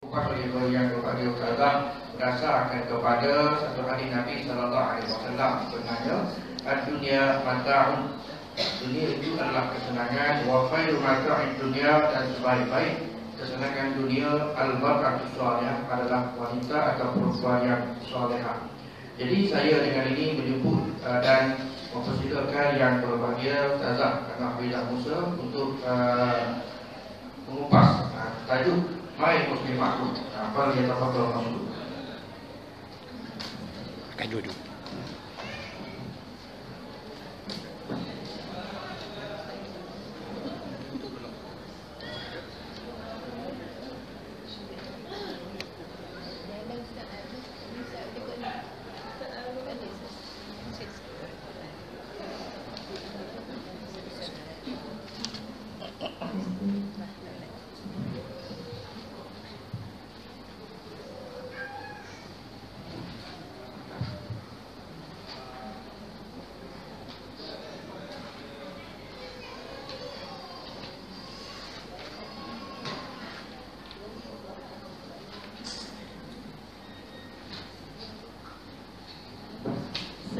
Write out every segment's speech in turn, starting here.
dikupas oleh yang kepada Ustazah berdasarkan kepada satu hadis Nabi SAW. Sebenarnya dunia mata'un, dunia itu adalah kesenangan. Wa khairu mata'id dunia, dan sebaik-baik kesenangan dunia al-mar'atu salihah adalah wanita atau perempuan yang salihah. Jadi saya dengan ini menjemput dan mempersilakan yang berbahagia Ustazah Hafizah Musa untuk mengupas tajuk Mai Muslimat. Apa dia tafadhal maksud? Akan duduk.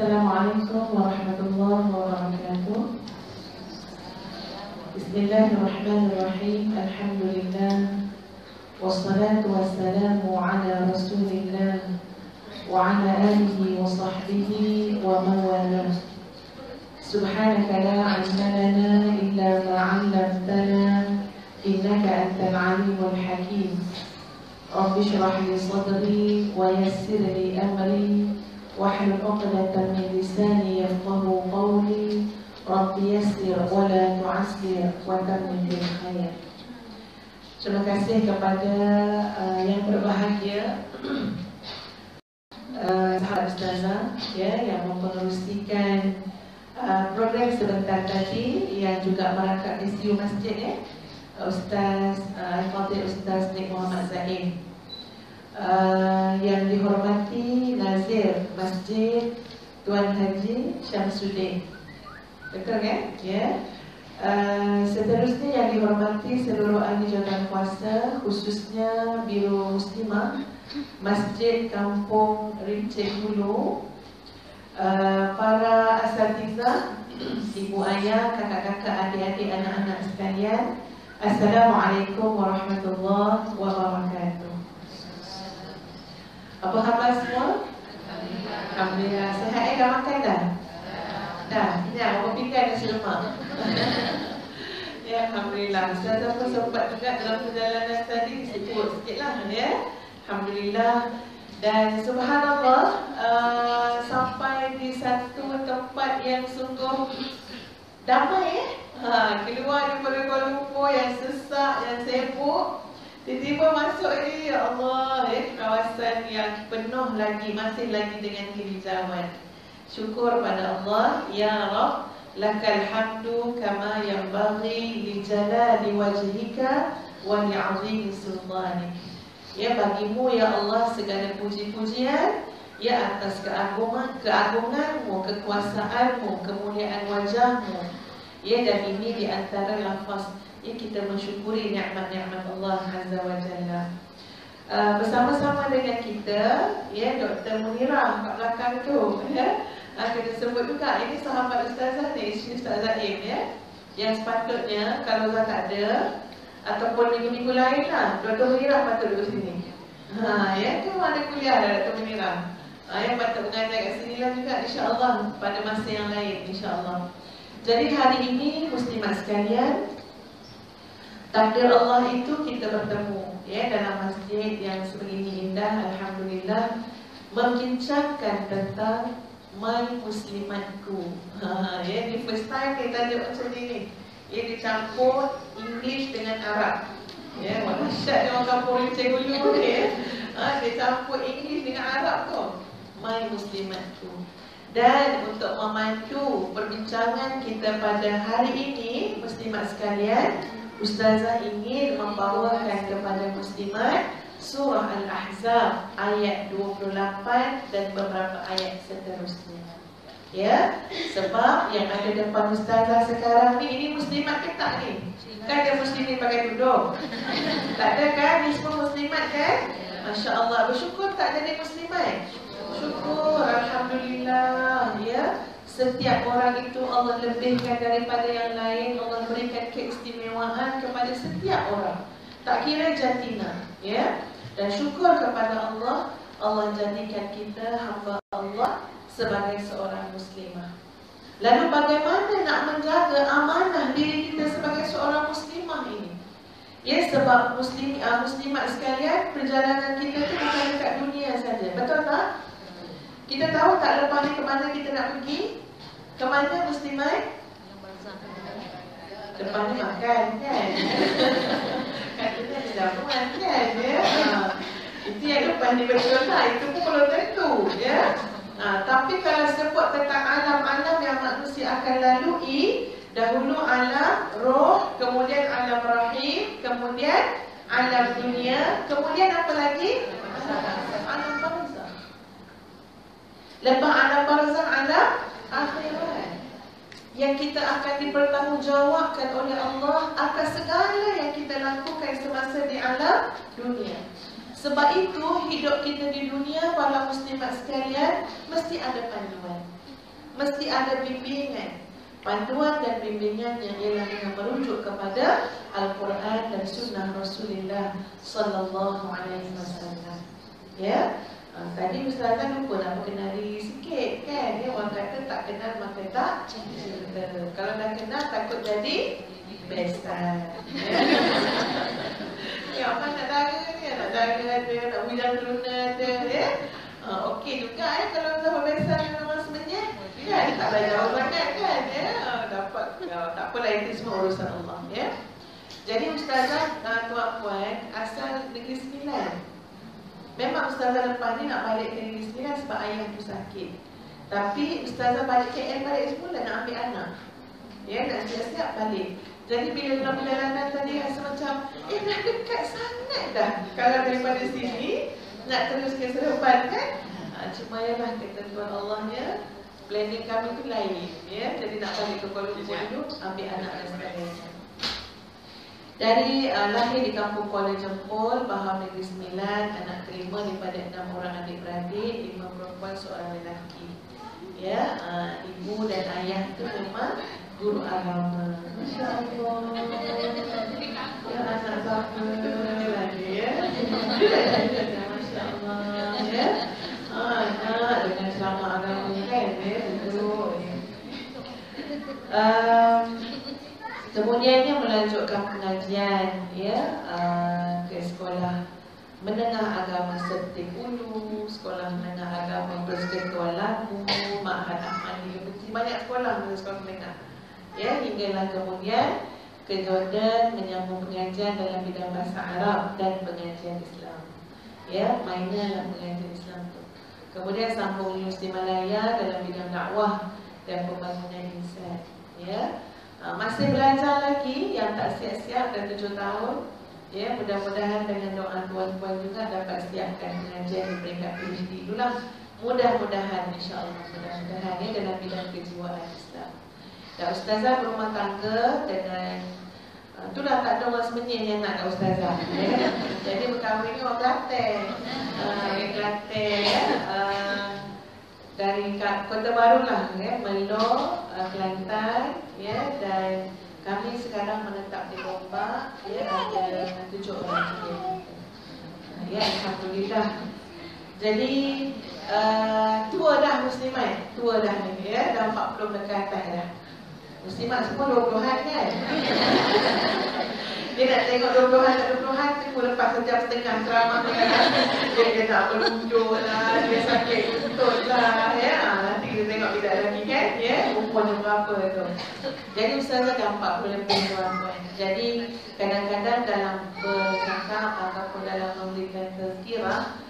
Assalamualaikum warahmatullahi wabarakatuh. Bismillahirrahmanirrahim. Alhamdulillah. Wassalatu wassalamu ala rasulillah wa ala alihi wa sahbihi wa mawalah. Subhanaka la ilma lana illa ma 'allamtana innaka antal alimul hakim. Rabbi shrah li sadri wa yassir li amri wahlul 'uqdatam min lisani yafqahu qawli. Rabbi yassir wa la tu'assir wa tammim bil khair. Terima kasih kepada yang berbahagia sahabat Ustazah yang mempengerusikan program sebentar tadi, yang juga merangkap SU masjid Ustaz Al-Fadhil Ustaz Nik Muhammad Zaim. Yang dihormati Nazir Masjid Tuan Haji Syamsuddin. Betul kan? Ya. Seterusnya yang dihormati seluruh ahli jawatan kuasa, khususnya Biro Muslimah Masjid Kampung Rincik Hulu, para asatizah, ibu ayah, kakak-kakak, adik-adik, anak-anak sekalian, Assalamualaikum warahmatullahi wabarakatuh. Apa khabar semua? Alhamdulillah. Sehat dah makan dah? Dah. Ini kopi kan nasi lemak. Ya, alhamdulillah. Ustazah pun sempat juga dalam perjalanan tadi sebut sikitlah ya. Alhamdulillah. Dan subhanallah, sampai di satu tempat yang sungguh damai keluar daripada Kuala Lumpur yang sesak, yang sibuk. Tiba-tiba masuk ni, ya Allah, kawasan yang penuh lagi, masih lagi dengan hijauan. Syukur pada Allah, ya Rabb, lakal hamdu kama yanbaghi li jalali wajhika wa li 'azimi sultanik. Ya, bagimu ya Allah segala puji-pujian, ya atas keagunganmu, kekuasaanmu, kemuliaan wajahmu. Ya, dan ini di antara lafaz ya kita mensyukuri nikmat-nikmat Allah Azza wa Jalla. Bersama-sama dengan kita ya Dr. Munirah kat belakang tu ya. Kita sebut juga ini sahabat Ustazah ni, isteri Ustaz Zaim ya. Yang sepatutnya kalau Ustaz tak ada ataupun minggu-minggu lain lah, Dr. Munirah patut duduk sini. Ya tu ada kuliah dah Dr. Munirah. Yang patut mengajar kat sini lah juga insya-Allah pada masa yang lain insya-Allah. Jadi hari ini muslimat sekalian, takdir Allah itu kita bertemu ya dalam masjid yang sebegini indah, alhamdulillah, membincangkan tentang My Muslimatku. Ya, di first time kita tajuk macam ni. Ya, dicampur English dengan Arab. Ya, dahsyat dia orang kampung Rincik Hulu ni ya. Dicampur English dengan Arab tu. My Muslimatku. Dan untuk memandu perbincangan kita pada hari ini, muslimat sekalian, Ustazah ingin membawakan kepada muslimat surah Al-Ahzab ayat 28 dan beberapa ayat seterusnya. Ya, sebab yang ada depan ustazah sekarang ni, ini muslimat ke tak ni? Kan ada muslimin pakai tudung? Tak ada kan? Ni semua muslimat kan? Masya Allah, bersyukur tak jadi muslimat? Syukur, Alhamdulillah. Ya, setiap orang itu Allah lebihkan daripada yang lain. Allah berikan keistimewaan kepada setiap orang, tak kira jantina. Ya, dan syukur kepada Allah, Allah jadikan kita hamba Allah sebagai seorang muslimah. Lalu bagaimana nak menjaga amanah diri kita sebagai seorang muslimah ini? Ya, sebab muslimat sekalian, perjalanan kita itu bukan dekat dunia saja. Betul tak? Kita tahu tak lepas ni ke mana kita nak pergi? Ke mana muslimat? Lepas ni makan kan? Katanya ada jamuan kan? Ya? Itu yang lepas ni betul lah. Itu pun belum tentu. Ya? Tapi kalau sebut tentang alam-alam yang manusia akan lalui, dahulu alam roh, kemudian alam rahim, kemudian alam dunia, kemudian apa lagi? Alam barzakh. Lepas alam barzakh, alam akhirat, yang kita akan dipertanggungjawabkan oleh Allah atas segala yang kita lakukan semasa di alam dunia. Sebab itu hidup kita di dunia, para muslimat sekalian, mesti ada panduan, mesti ada bimbingan. Panduan dan bimbingannya ialah dengan merujuk kepada Al-Quran dan Sunnah Rasulullah Sallallahu Alaihi Wasallam. Ya, tadi Ustazah lupa nak perkenali sikit kan? Ya, orang kata tak kenal maka tak cinta. Kalau dah kenal takut jadi besan. Ya, apa nak dara ni? Nak dara ada, nak bujang teruna ada. Ya, okey juga kalau dah besan dengan orang semenyat. Ya, taklah jauh sangat kan? Ya, dapat. Tak apalah, itu semua urusan Allah. Ya. Jadi Ustazah, tuan-puan, asal Negeri Sembilan. Memang Ustazah lepas ni nak balik ke Negeri Sembilan sebab ayah tu sakit. Tapi Ustazah balik KL balik semula nak ambil anak. Ya, nak siap-siap balik. Jadi bila dalam perjalanan tadi rasa macam dah dekat sangat dah. Kalau daripada sini nak terus ke Seremban kan? Cuma yalah ketentuan Allahnya, planning kami tu lain. Ya, jadi nak balik ke Kuala Lumpur dulu, ambil anak dan sebagainya. Dari lahir di kampung Kuala Jempol, Bahar Negeri Sembilan, anak kelima daripada 6 orang adik-beradik, 5 perempuan, seorang lelaki. Ya, ibu dan ayah itu memang guru agama. Masya Allah. Ya, anak siapa lagi ya? Masya Allah. Ya, anak dengan selama agama kan? Ya, duduk. Kemudiannya melanjutkan pengajian ya, ke sekolah menengah agama Serti Ulu, sekolah menengah agama Persekutuan Lagu, Ma'had Ahmad Universiti, banyak sekolah menengah. Ya, hinggalah kemudian ke Jordan menyambung pengajian dalam bidang bahasa Arab dan pengajian Islam. Ya, minor pengajian Islam tu. Kemudian sambung Universiti Malaya dalam bidang dakwah dan pembangunan insan. Ya, masih belajar lagi yang tak siap-siap dah 7 tahun. Ya, mudah-mudahan dengan doa tuan-tuan juga dapat siapkan pengajian di peringkat PhD itulah. Mudah-mudahan, insya-Allah, mudah-mudahan ya, dalam bidang kejiwaan Islam. Dan Ustazah berumah tangga dengan itulah tak ada orang semenyih yang nak kat Ustazah. Ya. Jadi berkahwin ni orang Kelantan. Kelantan ya. Dari Kota Baru lah ya, Melor, Kelantan ya, dan kami sekarang menetap di Gombak ya, ada 7 orang ya, Alhamdulillah. Jadi tua dah muslimat, tua dah ni ya, dah 40 dekat atas dah. Muslimat semua 20-an kan. Dia nak tengok 20-an tak 20-an, tunggu lepas sejam setengah ceramah dia nak berunjuk lah, dia sakit lutut lah ya. Nanti kita tengok tidak lagi kan ya, umurnya berapa tu. Jadi Ustazah dah 40 lebih tuan-tuan. Jadi kadang-kadang dalam bercakap ataupun dalam memberikan tazkirah,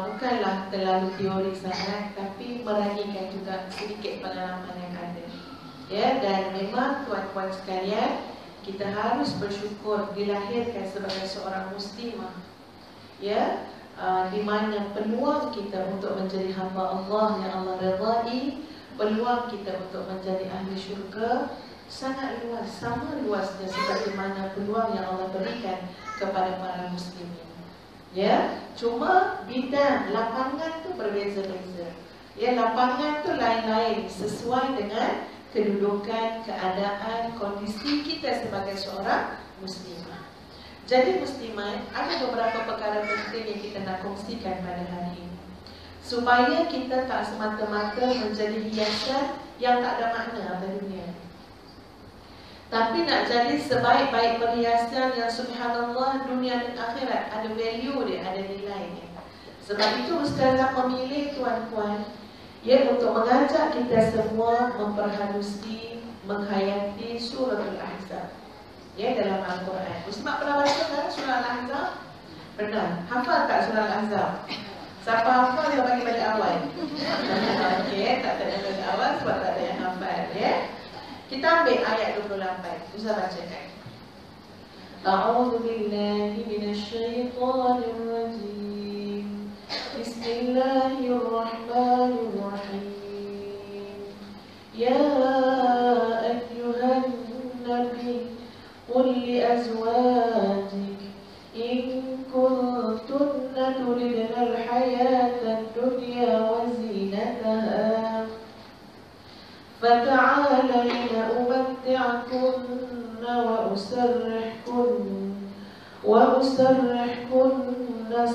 bukanlah terlalu teori sangat, tapi meragikan juga sedikit pengalaman yang ada. Ya, dan memang tuan-tuan sekalian, kita harus bersyukur dilahirkan sebagai seorang muslimah. Ya, di mana peluang kita untuk menjadi hamba Allah yang Allah redai peluang kita untuk menjadi ahli syurga sangat luas, sama luasnya sebagaimana peluang yang Allah berikan kepada para muslimin. Ya, cuma bidang lapangan tu berbeza-beza. Ya, lapangan tu lain-lain sesuai dengan kedudukan, keadaan, kondisi kita sebagai seorang muslimah. Jadi muslimah, ada beberapa perkara penting yang kita nak kongsikan pada hari ini, supaya kita tak semata-mata menjadi hiasan yang tak ada makna atas dunia, tapi nak jadi sebaik-baik perhiasan yang subhanallah dunia dan akhirat ada value dia, ada nilainya. Sebab itu Ustazah memilih tuan-tuan ya untuk mengajak kita semua memperhalusi, menghayati surah Al-Ahzab ya dalam Al-Quran. Ustaz pernah baca kan surah Al-Ahzab? Pernah. Hafal tak surah Al-Ahzab? Siapa hafal dia bagi balik awal. Okey, tak ada balik awal sebab tak ada yang hafal ya. Kita ambil ayat 28. Ustaz bacakan. A'udzu billahi minasyaitonir rajim. Bismillahirrahmanirrahim. Ya ayyuhan nabi qul li azwajik in kuntunna turidna al-hayata ad-dunya wa zinataha فتعالين أمتعكن وأسرحكن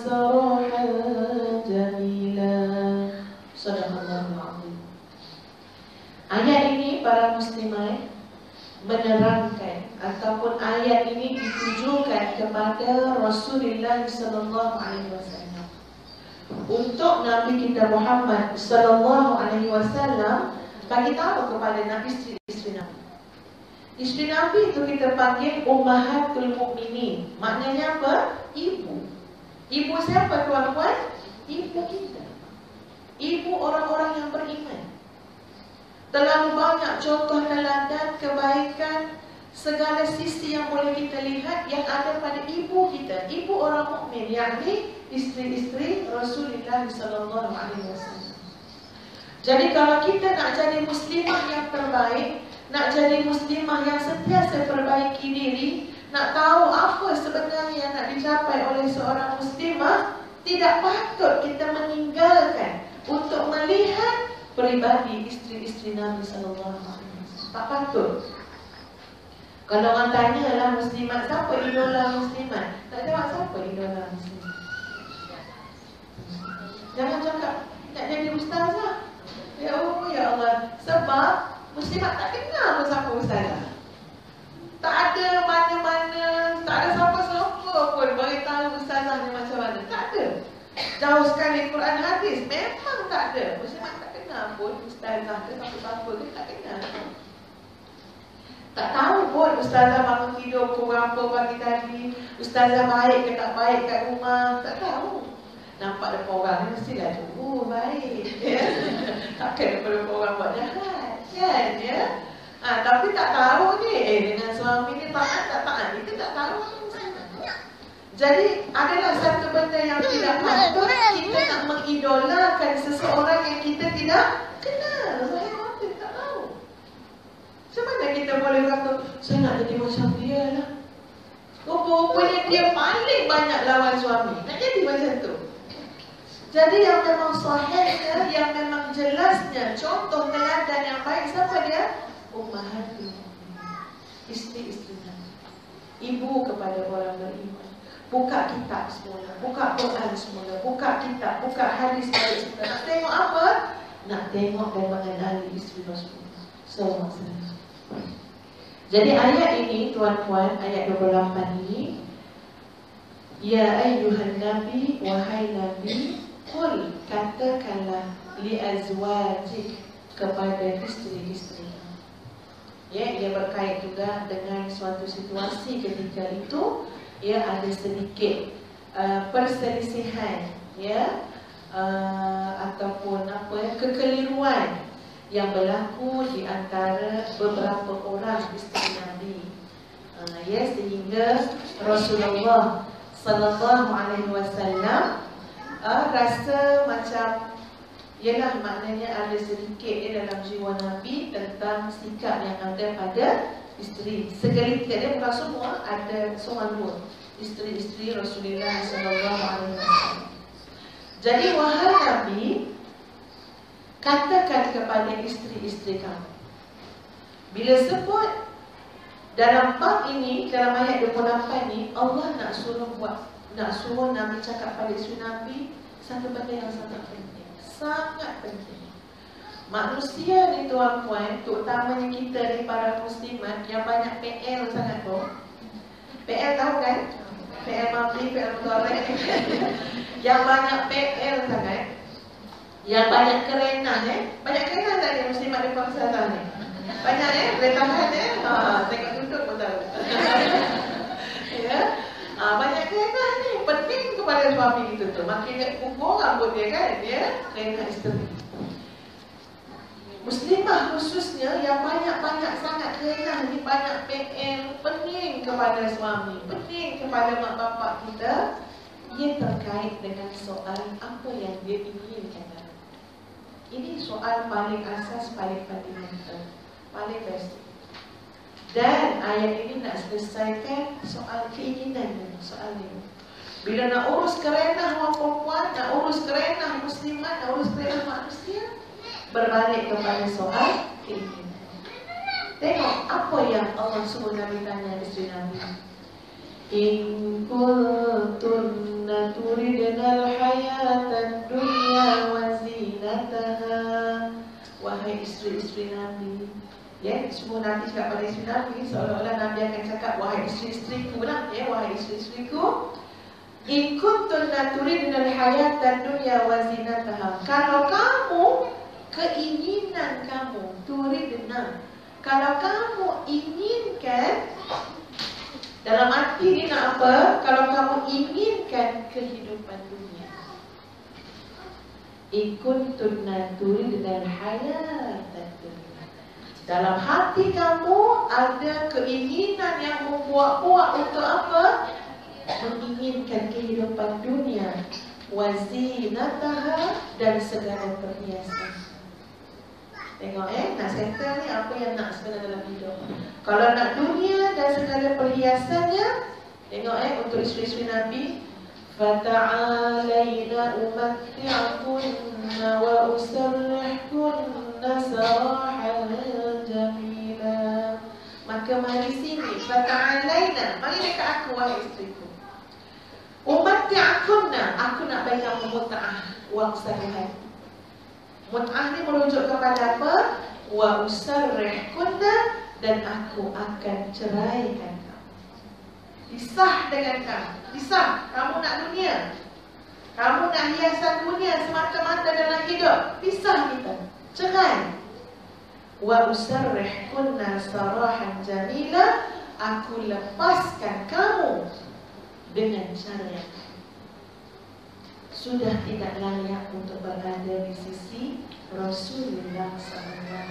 سراحا جميلا. Sadaqallahul Azim. Ayat ini para muslimah menerangkan ataupun ayat ini ditujukan kepada Rasulullah sallallahu alaihi wasallam. Untuk Nabi kita Muhammad sallallahu alaihi wasallam bagi tahu kepada Nabi isteri Nabi. Isteri Nabi itu kita panggil Ummahatul Mukminin. Maknanya apa? Ibu. Ibu siapa tuan-tuan? Ibu kita. Ibu orang-orang yang beriman. Terlalu banyak contoh teladan, kebaikan, segala sisi yang boleh kita lihat yang ada pada ibu kita. Ibu orang mukmin, yakni isteri-isteri Rasulullah sallallahu alaihi wasallam. Jadi kalau kita nak jadi muslimah yang terbaik, nak jadi muslimah yang sentiasa perbaiki diri, nak tahu apa sebenarnya yang nak dicapai oleh seorang muslimah, tidak patut kita meninggalkan untuk melihat peribadi isteri-isteri Nabi SAW. Tak patut. Kalau orang tanyalah muslimat, siapa idola muslimat? Tak jawab siapa idola muslimat. Jangan cakap nak jadi ustazah. Ya Allah, sebab muslimat tak kenal siapa ustazah. Tak ada mana-mana, tak ada siapa-siapa pun beritahu ustazah ni macam mana. Tak ada. Jauh sekali Quran hadis, memang tak ada. Muslimat tak kenal pun ustazah ke siapa-siapa ke, tak kenal. Tak tahu pun ustazah bangun tidur pukul berapa pagi tadi, ustazah baik ke tak baik kat rumah, tak tahu. Nampak depan orang ni mestilah baik ya. Takkan depan orang buat jahat kan ya. Tapi tak tahu ni dengan suami ni taat tak taat, kita tak tahu. Jadi adalah satu benda yang tidak patut kita nak mengidolakan seseorang yang kita tidak kenal. Saya mati tak tahu. Macam mana kita boleh kata saya nak jadi macam dia lah. Rupanya dia paling banyak lawan suami. Nak jadi macam tu. Jadi yang memang sahihnya, yang memang jelasnya, contoh teladan yang baik siapa dia? Ummahatul Mukminin, isteri-isteri Nabi, ibu kepada orang beriman. Buka kitab semula, buka Quran semula, buka kitab, buka hadis balik semula. Nak tengok apa? Nak tengok dan mengenali isteri Rasulullah sallallahu alaihi wasallam. Jadi ayat ini tuan-tuan, ayat 28 ini, ya ayyuhan nabi, wahai nabi, qul, katakanlah, li azwajik, kepada isteri-isteri. Ya, ia berkait juga dengan suatu situasi ketika itu ya ada sedikit perselisihan ya ataupun kekeliruan yang berlaku di antara beberapa orang isteri Nabi. Ya, sehingga Rasulullah sallallahu alaihi wasallam rasa macam ialah maknanya ada sedikit dalam jiwa Nabi tentang sikap yang ada pada isteri. Segelintir dia, bukan semua, ada seorang dua isteri-isteri Rasulullah SAW. Jadi wahai Nabi, katakan kepada isteri-isteri kamu, bila sebut dalam bab ini, dalam ayat 28 ni, Allah nak suruh Nabi cakap pada isteri Nabi satu benda yang sangat penting. Sangat penting. Manusia ni tuan-puan, terutamanya kita ni para muslimat yang banyak PL sangat tu. PL tahu kan? PL mabli, PL mudorek. Yang banyak PL sangat, yang banyak kerenah banyak kerenah tak ni muslimat di bangsa ni? Banyak boleh tahan tengok duduk pun tahu. Ya. Banyak kerenah ni penting kepada suami kita tu. Makin dia kubur rambut dia kan, dia kerenah isteri. Muslimah khususnya yang banyak-banyak sangat kerenah ni, banyak PL, pening kepada suami, pening kepada mak bapak kita. Ia terkait dengan soal apa yang dia inginkan. Ini soal paling asas, paling fundamental, paling basic. Dan ayat ini nak selesaikan soal keinginan, soal ini. Bila nak urus kerenah orang perempuan, nak urus kerenah muslimat, nak urus kerenah manusia, berbalik kepada soal keinginan. Tengok apa yang Allah suruh Nabi tanya isteri Nabi. In kuntunna turidna al-hayata ad-dunya wa zinataha. Wahai isteri-isteri Nabi, ya, semua Nabi cakap pada isteri Nabi, seolah-olah Nabi akan cakap wahai isteri-isteriku lah, ya, wahai isteri-isteriku. In kuntunna turidna al-hayata ad-dunya wa zinataha. Kalau kamu, keinginan kamu, turidna, kalau kamu inginkan, dalam arti ni nak apa? Kalau kamu inginkan kehidupan dunia. In kuntunna turidna al-hayata dunya. Dalam hati kamu ada keinginan yang membuat-buat untuk apa? Menginginkan kehidupan dunia. Wa zinataha, dan segala perhiasan. Tengok nak settle ni apa yang nak sebenarnya dalam hidup. Kalau nak dunia dan segala perhiasannya, tengok untuk isteri-isteri Nabi, fata'alaina umatti'akunna wa usarrihkunna sarahan jamila. Maka mari sini, fata'alaina, mari dekat aku wahai isteriku. Umatti'akunna, aku nak bagi kamu mut'ah, wang sarahan. Mut'ah ni merujuk kepada apa? Wa usarrihkunna, dan aku akan ceraikan kamu. Pisah dengan kamu. Pisah. Kamu nak dunia, kamu nak hiasan dunia semata-mata dalam hidup. Pisah kita. Cerai. Wa usarrihkunna sarahan jamila, aku lepaskan kamu dengan cara yang sudah tidak layak untuk berada di sisi Rasulullah SAW.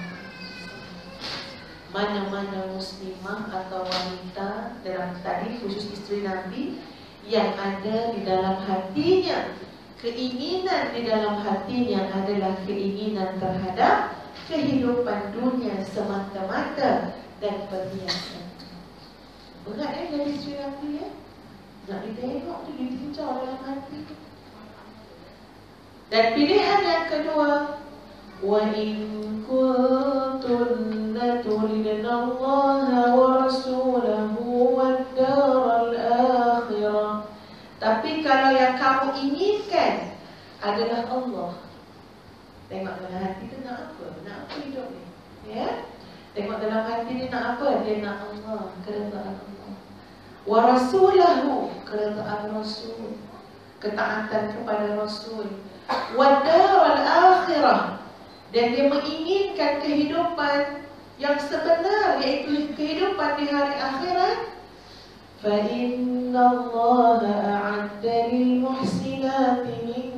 Mana-mana muslimah atau wanita dalam tadi, khusus isteri Nabi, yang ada di dalam hatinya, keinginan di dalam hatinya adalah keinginan terhadap kehidupan dunia semata-mata dan perhiasan. Berat jadi isteri Nabi nak ditengok tu, ditincau dalam hati. Dan pilihan yang kedua, wa in kuntunna turidna Allah wa rasulahu wad daral akhirah. Tapi kalau yang kamu inginkan adalah Allah, tengok dalam hati tu nak apa? Nak apa hidup ni? Ya? Tengok dalam hati ni nak apa? Dia nak Allah, keredaan Allah. Wa rasulahu, keredaan Rasul, ketaatan kepada Rasul. Wadarul akhirah, dan dia menginginkan kehidupan yang sebenar, iaitu kehidupan di hari akhirat. Fa inna Allah a'adda lil muhsinati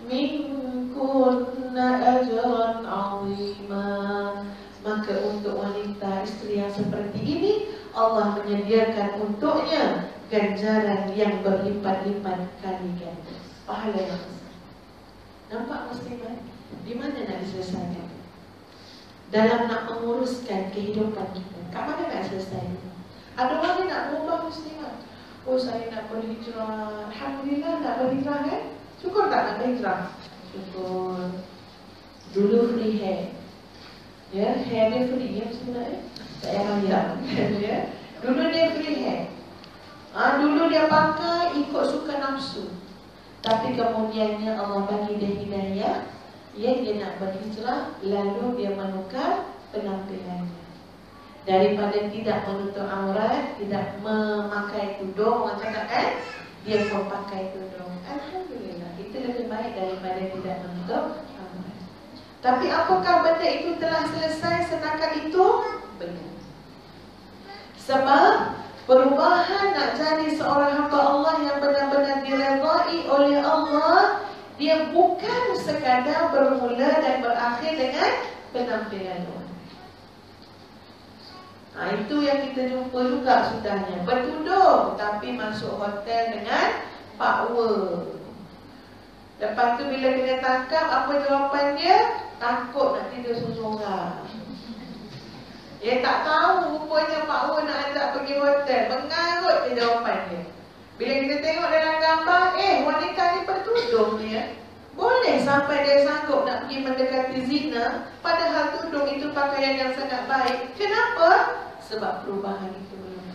minkunna ajran 'azima. Maka untuk wanita isteri yang seperti ini, Allah menyediakan untuknya ganjaran yang berlipat-lipat kali ganda, pahala yang besar. Nampak muslimat? Di mana nak diselesaikan? Dalam nak menguruskan kehidupan kita, kat mana nak selesai? Ada orang yang nak berubah muslimat. Oh, saya nak berhijrah. Alhamdulillah nak berhijrah kan? Syukur tak nak berhijrah? Syukur. Dulu free hair. Ya, hair dia free ya sebenarnya. Tak payah bayar. Ya. Dulu dia free hair. Dulu dia pakai ikut suka nafsu. Tapi kemudiannya Allah bagi dia hidayah. Ya, dia nak berhijrah. Lalu dia menukar penampilannya. Daripada tidak menutup aurat, tidak memakai tudung, orang cakap kan, dia pun pakai tudung. Alhamdulillah, itu lebih baik daripada tidak menutup aurat. Tapi apakah benda itu telah selesai setakat itu? Belum. Sebab perubahan nak jadi seorang hamba Allah yang benar-benar diredai oleh Allah, dia bukan sekadar bermula dan berakhir dengan penampilan orang. Itu yang kita jumpa juga sudahnya. Bertudung tapi masuk hotel dengan power. Lepas tu bila kena tangkap, apa jawapan dia? Takut nak tidur sorang-sorang. Dia tak tahu rupanya power nak ajak pergi hotel. Mengarut je jawapan dia. Bila kita tengok dalam gambar, wanita ni bertudung dia. Boleh sampai dia sanggup nak pergi mendekati zina, padahal tudung itu pakaian yang sangat baik. Kenapa? Sebab perubahan itu belum.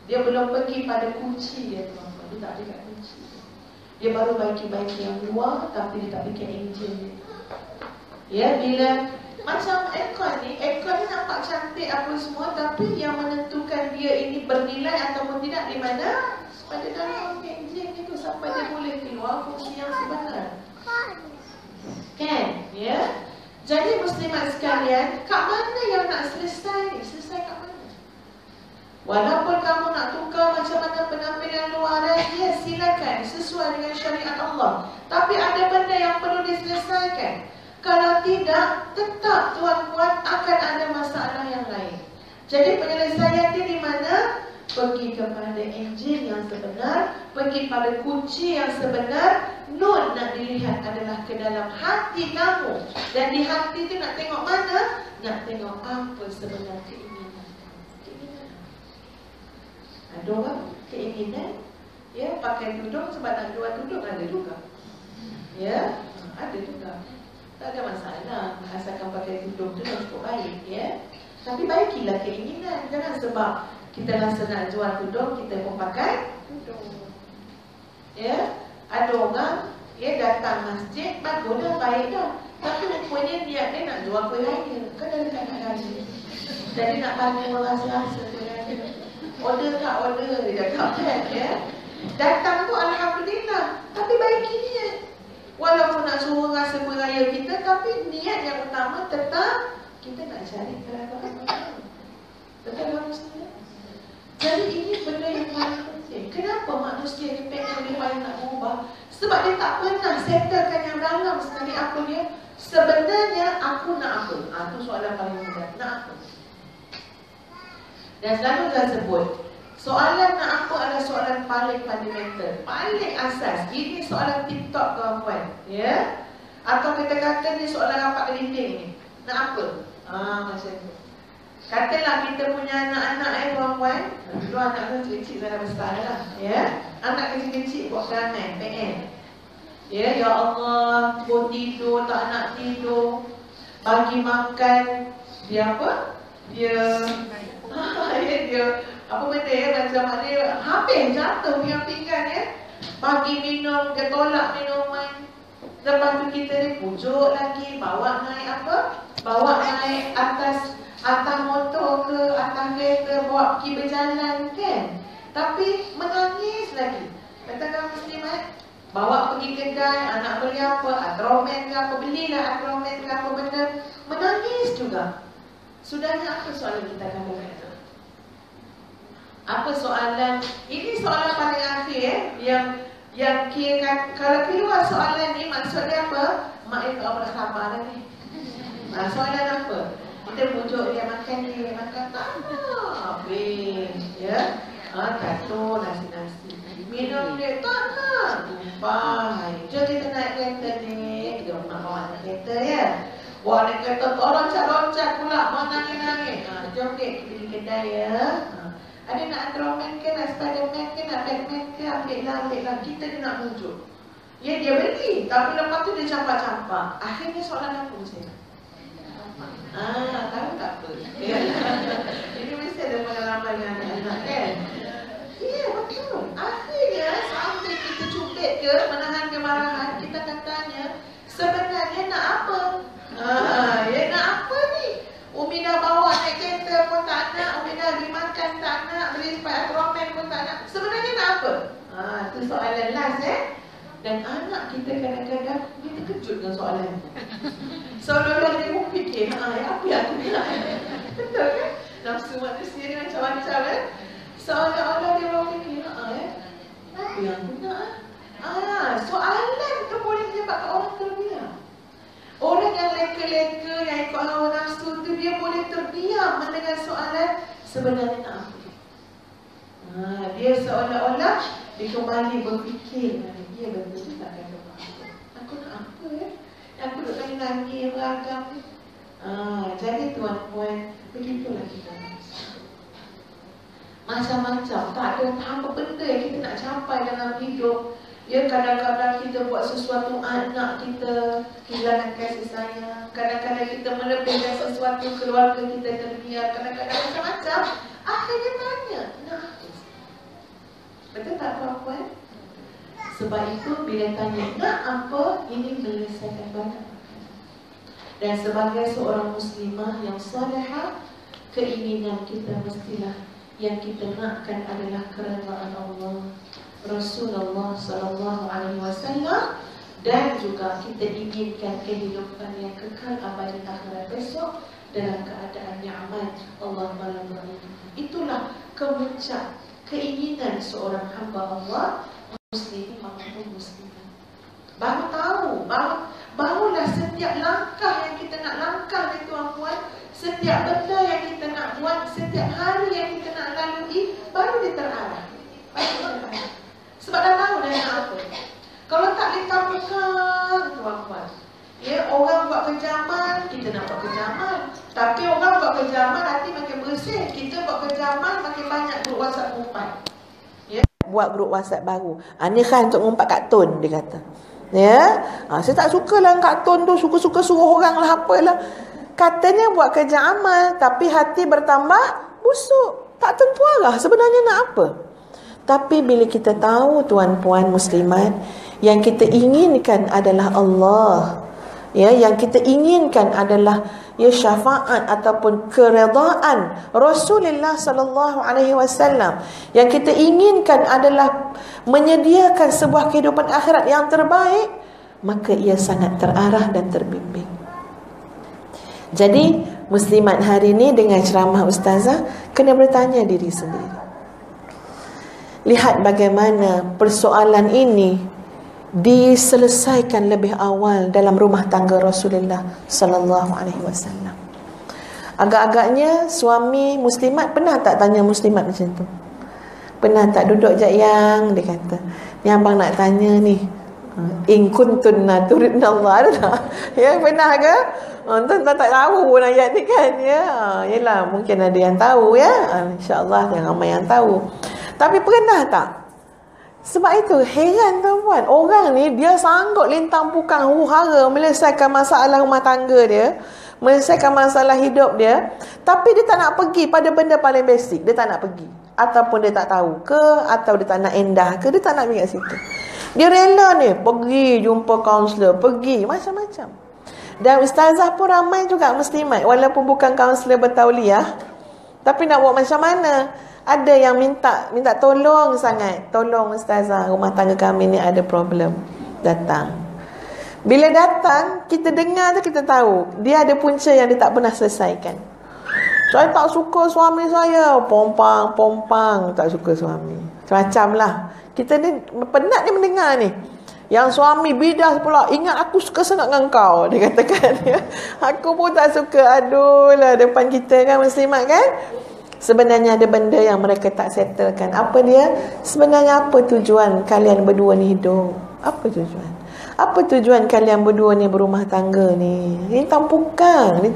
Dia belum pergi pada kunci dia, tuan-tuan. Dia tak ada kat kunci. Dia baru baiki-baiki yang luar, tapi dia tak bikin enjin dia. Ya, bila macam aircon ni nampak cantik apa semua, tapi yang menentukan dia ini bernilai ataupun tidak di mana? Pada dalam enjin itu sampai dia boleh keluar fungsi yang sebenar. Kan? Ya. Jadi muslimat sekalian, kat mana yang nak selesai ni? Selesai kat mana? Walaupun kamu nak tukar macam mana penampilan luaran, ya silakan, sesuai dengan syariat Allah. Tapi ada benda yang perlu diselesaikan. Kalau tidak, tetap tuan-puan akan ada masalah yang lain. Jadi penyelesaian dia di mana? Pergi kepada enjin yang sebenar, pergi pada kunci yang sebenar. Nun nak dilihat adalah ke dalam hati kamu. Dan di hati itu nak tengok mana? Nak tengok apa sebenar keinginan. Ada orang keinginan, ya, pakai tudung sebab nak jual tudung, ada juga. Ya, ada juga. Tak ada masalah, asalkan pakai tudung tu dah cukup baik, ya. Tapi baikilah keinginan. Jangan sebab kita rasa nak jual tudung, kita pun pakai tudung. Ya, ada orang datang masjid, bagus dah, baik dah. Tapi rupanya niat dia nak jual kuih raya. Kan ada dekat nak gaji. Jadi nak bagi orang rasa-rasa kuih raya. Order tak order, dia cakap kan, ya. Datang tu Alhamdulillah, tapi baiki niat. Walaupun nak suruh rasa kuih raya kita, tapi niat yang utama tetap kita nak cari keradaan Allah. Betul tak maksudnya? Jadi ini benda yang paling penting. Kenapa manusia ni pengen dia paling nak berubah? Sebab dia tak pernah settlekan yang dalam sekali apa dia. Sebenarnya aku nak apa? Itu soalan paling mudah. Nak apa? Dan selalu saya sebut, soalan nak apa adalah soalan paling fundamental, paling asas. Ini soalan TikTok tuan-puan, ya? Atau kita kata ni soalan rapat dinding ni. Nak apa? Macam tu. Katalah kita punya anak-anak tuan-puan. Dulu anak tu kecil-kecil dah besar lah, ya. Anak kecil-kecil buat perangai, PN. Ya Allah, pun tidur, tak nak tidur. Bagi makan, dia apa? Dia apa benda ya, macam dia habis jatuh punya pinggan ya. Bagi minum, dia tolak minuman. Lepas tu kita ni pujuk lagi, bawa naik apa? Bawa naik atas motor ke, atas kereta, bawa pergi berjalan kan. Tapi menangis lagi. Katakan muslimat, bawa pergi kedai, anak beli apa, Atromen ke apa, belilah Atromen ke apa benda, menangis juga. Sudahnya apa soalan kita akan berkata? Apa soalan? Ini soalan paling akhir yang kira kalau keluar soalan ni maksudnya apa? Mak tak apa nak sabar dah ni. Soalan apa? Kita pujuk dia makan tak habis, ya. Gato nasi-nasi. Minum dia tak nak. Tumpah. Jom kita naik kereta ni. Wah, dia kata tak loncat-loncat pula, mau nangis-nangis. Jom dek, kita pergi kedai ya. Ada nak Androman ke, nak Spiderman ke, nak Batman ke, ambil lah. Kita dia nak tunjuk. Ya, dia beli. Tapi lepas tu dia campak-campak. Akhirnya soalan aku saya. Tahu tak apa? Ini mesti ada pengalaman dengan anak-anak kan? Ya, betul. Akhirnya sampai kita cubit ke, menahan kemarahan, kita katanya, sebenarnya nak apa? Ya nak apa ni? Umi dah bawa naik kereta pun tak nak, Umi dah beli makan tak nak, beli Spiderman pun tak nak. Sebenarnya nak apa? Itu soalan last Dan anak kita kadang-kadang dia terkejut dengan soalan tu. Seolah-olah dia pun fikir, apa yang aku nak? Betul kan? Nafsu manusia ni macam-macam Seolah-olah dia pun fikir, apa yang aku nak? Soalan tu boleh menyebabkan orang terdiam. Orang yang leka-leka, yang ikut hawa nafsu tu, dia boleh terdiam mendengar soalan sebenarnya nak apa. Dia seolah-olah dia kembali berfikir, ya betul juga kan aku nak apa aku duduk nangis beragam. Jadi tuan-tuan, begitulah kita macam-macam, tak ada apa benda yang kita nak capai dalam hidup. Ya, kadang-kadang kita buat sesuatu anak kita kehilangan kasih sayang, kadang-kadang kita melebihkan sesuatu keluarga kita terbiar, kadang-kadang macam-macam. Akhirnya tanya, nak apa? Betul tak puan-puan? Sebab itu bila tanya nak apa, ini menyelesaikan banyak. Dan sebagai seorang muslimah yang salihah, keinginan kita mestilah yang kita nakkan adalah keredaan Allah, Rasulullah sallallahu alaihi wasallam, dan juga kita inginkan kehidupan yang kekal abadi akhirat besok dalam keadaan nyaman Allah meridai. Itulah kemuncak keinginan seorang hamba Allah, muslim maupun muslimah. Baru tahu, barulah setiap langkah yang kita nak langkah ni tuan-puan, setiap benda yang kita nak buat, setiap hari yang kita nak lalui, baru dia terarah. Sebab dah tahu dah nak apa. Kalau tak lekang-lekang tuan-puan, ya, orang buat kejaman, kita nak buat kejaman. Tapi orang buat kejaman hati makin bersih, kita buat kejaman makin banyak grup WhatsApp ngumpat. Ya, buat grup WhatsApp baru. Ni kan untuk ngumpat Kak Tun, dia kata. Ya, saya tak sukalah Kak Tun tu, suka-suka suruh orang lah apalah. Katanya buat kerja amal, tapi hati bertambah busuk. Tak tentu arah sebenarnya nak apa. Tapi bila kita tahu tuan-puan muslimat, yang kita inginkan adalah Allah, ya, yang kita inginkan adalah ya syafaat ataupun keredaan Rasulullah sallallahu alaihi wasallam, yang kita inginkan adalah menyediakan sebuah kehidupan akhirat yang terbaik, maka ia sangat terarah dan terbimbing. Jadi muslimat hari ini dengan ceramah ustazah kena bertanya diri sendiri. Lihat bagaimana persoalan ini diselesaikan lebih awal dalam rumah tangga Rasulullah sallallahu alaihi wasallam. Agak-agaknya suami muslimat pernah tak tanya muslimat macam tu? Pernah tak duduk jap yang dia kata, ni abang nak tanya ni, in kuntunna turidna Allah, ada tak? Ya, pernah ke? Tuan tak tahu pun ayat ni kan, ya. Yalah, mungkin ada yang tahu ya. Insya-Allah yang ramai yang tahu. Tapi pernah tak? Sebab itu heran tuan-puan, orang ni dia sanggup lintang pukang huru-hara menyelesaikan masalah rumah tangga dia, menyelesaikan masalah hidup dia, tapi dia tak nak pergi pada benda paling basic. Dia tak nak pergi, ataupun dia tak tahu ke, atau dia tak nak endah ke, dia tak nak pergi kat situ. Dia rela ni pergi jumpa kaunselor, pergi macam-macam. Dan ustazah pun ramai juga muslimat, walaupun bukan kaunselor bertauliah, tapi nak buat macam mana? Ada yang minta tolong sangat. Tolong ustazah, rumah tangga kami ni ada problem. Datang. Bila datang, kita dengar tu kita tahu dia ada punca yang dia tak pernah selesaikan. Saya tak suka suami saya, pompang, tak suka suami. Macam lah. Kita ni penat ni mendengar ni. Yang suami bidas pula, ingat aku suka sangat dengan kau, dia katakan. Aku pun tak suka. Aduh lah, depan kita kan muslimat kan. Sebenarnya ada benda yang mereka tak settlekan. Apa dia? Sebenarnya apa tujuan kalian berdua ni hidup? Apa tujuan? Apa tujuan kalian berdua ni berumah tangga ni? Lintang pukang. Ni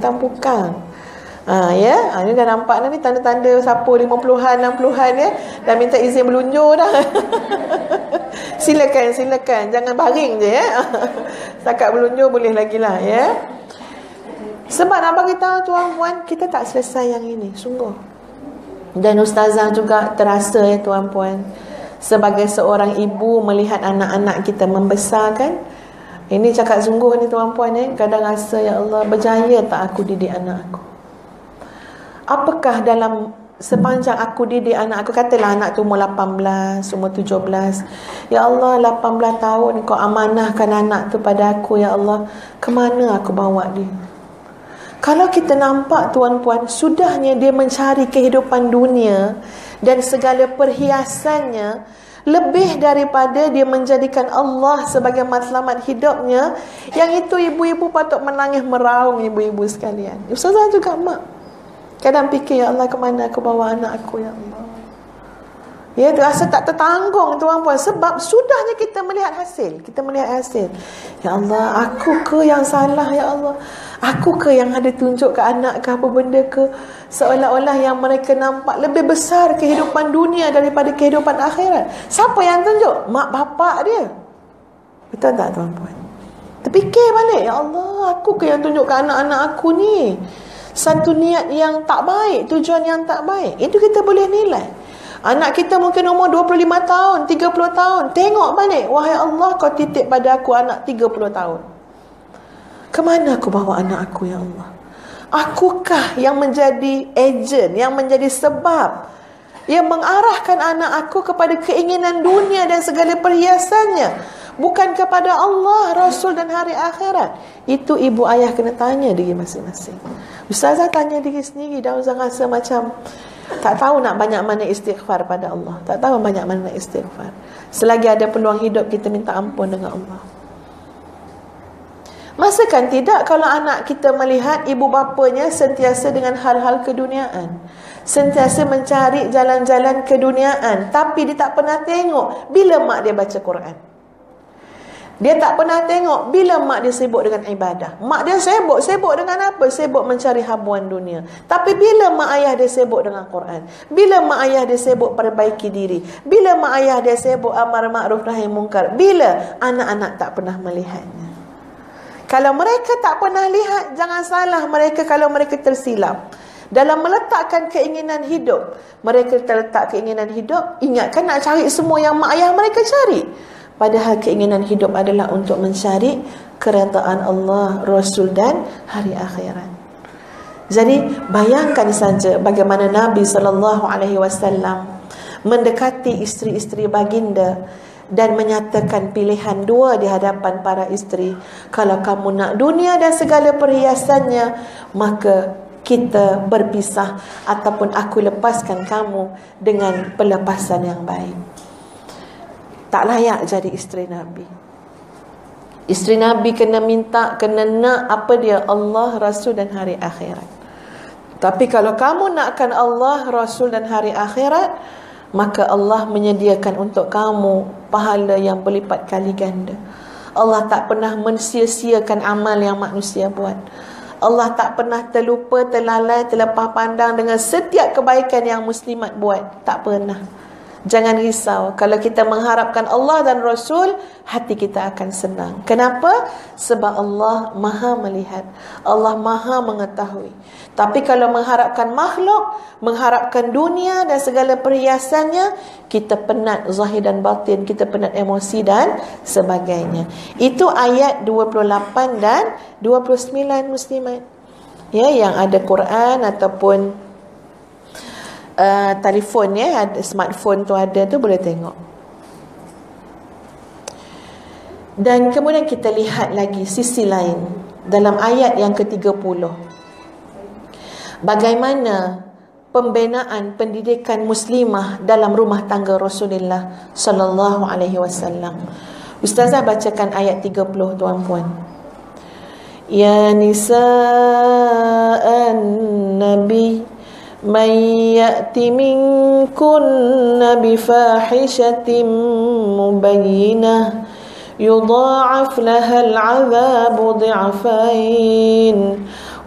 dah nampak dah ni tanda-tanda siapa 50-an, 60-an ya. Dah minta izin berlunjur dah. Silakan. Jangan baring je ya. Setakat berlunjur boleh lagi lah ya. Sebab nak bagi tahu tuan-puan, kita tak selesai yang ini, sungguh. Dan ustazah juga terasa ya tuan-puan, sebagai seorang ibu melihat anak-anak kita membesar kan. Ini cakap sungguh ni tuan-puan kadang rasa ya Allah, berjaya tak aku didik anak aku? Apakah dalam sepanjang aku didik anak aku, katalah anak tu umur 18, umur 17, ya Allah 18 tahun kau amanahkan anak tu pada aku ya Allah, kemana aku bawa dia? Kalau kita nampak tuan-puan, sudahnya dia mencari kehidupan dunia dan segala perhiasannya, lebih daripada dia menjadikan Allah sebagai matlamat hidupnya, yang itu ibu-ibu patut menangis meraung ibu-ibu sekalian. Ustazah juga mak kadang fikir, ya Allah kemana aku bawa anak aku ya Allah. Ya, rasa tak tertanggung tuan-puan, sebab sudahnya kita melihat hasil. Ya Allah, aku ke yang salah ya Allah? Aku ke yang ada tunjuk ke anak ke apa benda ke? Seolah-olah yang mereka nampak lebih besar kehidupan dunia daripada kehidupan akhirat. Siapa yang tunjuk? Mak bapak dia. Betul tak tuan-puan? Terfikir balik, ya Allah, aku ke yang tunjuk ke anak-anak aku ni? Satu niat yang tak baik, tujuan yang tak baik. Itu kita boleh nilai. Anak kita mungkin umur 25 tahun, 30 tahun. Tengok balik, wahai Allah, kau titip pada aku anak 30 tahun. Kemana aku bawa anak aku ya Allah? Akukah yang menjadi ejen, yang menjadi sebab, yang mengarahkan anak aku kepada keinginan dunia dan segala perhiasannya, bukan kepada Allah, Rasul dan hari akhirat? Itu ibu ayah kena tanya diri masing-masing. Ustazah tanya diri sendiri, dah usah rasa macam tak tahu nak banyak mana istighfar pada Allah. Tak tahu banyak mana istighfar. Selagi ada peluang hidup, kita minta ampun dengan Allah. Masakan tidak kalau anak kita melihat ibu bapanya sentiasa dengan hal-hal keduniaan, sentiasa mencari jalan-jalan keduniaan, tapi dia tak pernah tengok bila mak dia baca Quran. Dia tak pernah tengok bila mak dia sibuk dengan ibadah. Mak dia sibuk dengan apa? Sibuk mencari habuan dunia. Tapi bila mak ayah dia sibuk dengan Quran, bila mak ayah dia sibuk perbaiki diri, bila mak ayah dia sibuk amar ma'ruf nahi munkar, bila anak-anak tak pernah melihatnya. Kalau mereka tak pernah lihat, jangan salah mereka kalau mereka tersilap dalam meletakkan keinginan hidup. Mereka terletak keinginan hidup, ingatkan nak cari semua yang mak ayah mereka cari. Padahal keinginan hidup adalah untuk mencari keredaan Allah, Rasul dan hari akhirat. Jadi bayangkan saja bagaimana Nabi SAW mendekati isteri-isteri baginda dan menyatakan pilihan dua di hadapan para isteri. Kalau kamu nak dunia dan segala perhiasannya, maka kita berpisah, ataupun aku lepaskan kamu dengan pelepasan yang baik. Tak layak jadi isteri Nabi. Isteri Nabi kena minta, kena nak apa dia? Allah, Rasul dan hari akhirat. Tapi kalau kamu nakkan Allah, Rasul dan hari akhirat, maka Allah menyediakan untuk kamu pahala yang berlipat kali ganda. Allah tak pernah mensia-siakan amal yang manusia buat. Allah tak pernah terlupa, terlalai, terlepas pandang dengan setiap kebaikan yang muslimat buat. Tak pernah. Jangan risau. Kalau kita mengharapkan Allah dan Rasul, hati kita akan senang. Kenapa? Sebab Allah maha melihat, Allah maha mengetahui. Tapi kalau mengharapkan makhluk, mengharapkan dunia dan segala perhiasannya, kita penat zahir dan batin, kita penat emosi dan sebagainya. Itu ayat 28 dan 29 muslimat. Ya, yang ada Quran ataupun telefon ya, ada smartphone tu ada tu, boleh tengok. Dan kemudian kita lihat lagi sisi lain dalam ayat yang ke-30. Bagaimana pembinaan pendidikan muslimah dalam rumah tangga Rasulullah sallallahu alaihi wasallam. Ustazah bacakan ayat 30 tuan-puan. Ya nisa'an nabi man ya'ti minkunna bifahishatin mubayyinah يضاعف لها العذاب ضعفين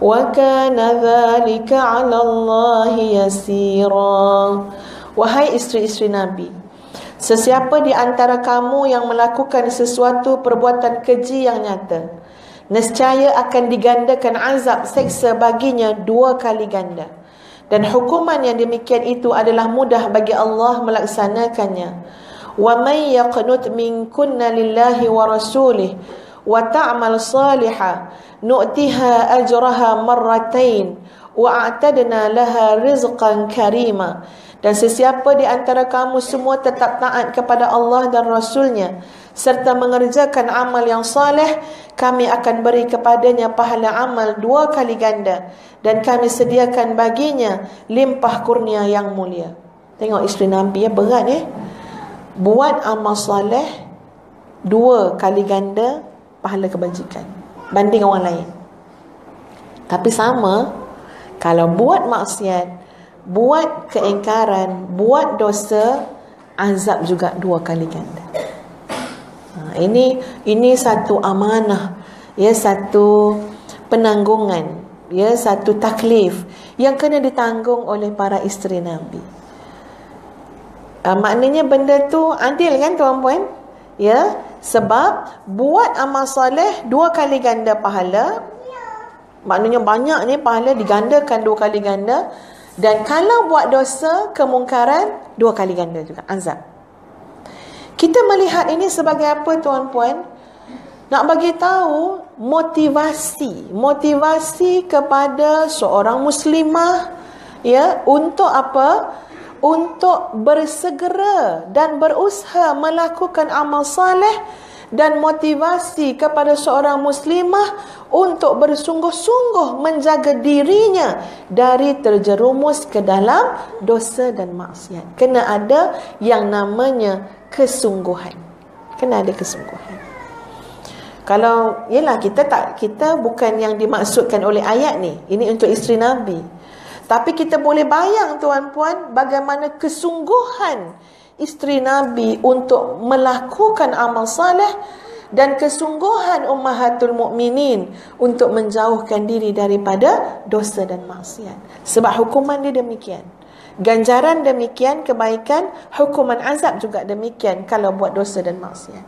وكان ذلك على الله يسيرا. Wahai isteri-isteri Nabi, sesiapa di antara kamu yang melakukan sesuatu perbuatan keji yang nyata, nescaya akan digandakan azab seksa baginya 2 kali ganda. Dan hukuman yang demikian itu adalah mudah bagi Allah melaksanakannya. Wa may yaqnut minkunna lillahi wa rasulih wa ta'mal salihah nu'tiha ajraha marratain wa a'tadna laha rizqan karima. Dan sesiapa di antara kamu semua tetap taat kepada Allah dan Rasulnya serta mengerjakan amal yang saleh, kami akan beri kepadanya pahala amal 2 kali ganda, dan kami sediakan baginya limpah kurnia yang mulia. Tengok isteri Nabi ya, berat ya. Buat amal saleh 2 kali ganda pahala kebajikan banding orang lain. Tapi sama kalau buat maksiat, buat keingkaran, buat dosa, azab juga 2 kali ganda. Ini satu amanah, ya, satu penanggungan, ya, satu taklif yang kena ditanggung oleh para isteri Nabi. Maknanya benda tu adil kan tuan-puan? Ya, sebab buat amal soleh 2 kali ganda pahala. Maknanya banyak ni pahala digandakan 2 kali ganda. Dan kalau buat dosa, kemungkaran 2 kali ganda juga azab. Kita melihat ini sebagai apa tuan-puan? Nak bagi tahu motivasi kepada seorang muslimah, ya, untuk apa? Untuk bersegera dan berusaha melakukan amal saleh, dan motivasi kepada seorang muslimah untuk bersungguh-sungguh menjaga dirinya dari terjerumus ke dalam dosa dan maksiat. Kena ada yang namanya kesungguhan. Kena ada kesungguhan. Kalau yalah kita bukan yang dimaksudkan oleh ayat ni. Ini untuk isteri Nabi. Tapi kita boleh bayang tuan-puan bagaimana kesungguhan isteri Nabi untuk melakukan amal saleh dan kesungguhan ummahatul mukminin untuk menjauhkan diri daripada dosa dan maksiat. Sebab hukuman dia demikian. Ganjaran demikian, kebaikan, hukuman azab juga demikian kalau buat dosa dan maksiat.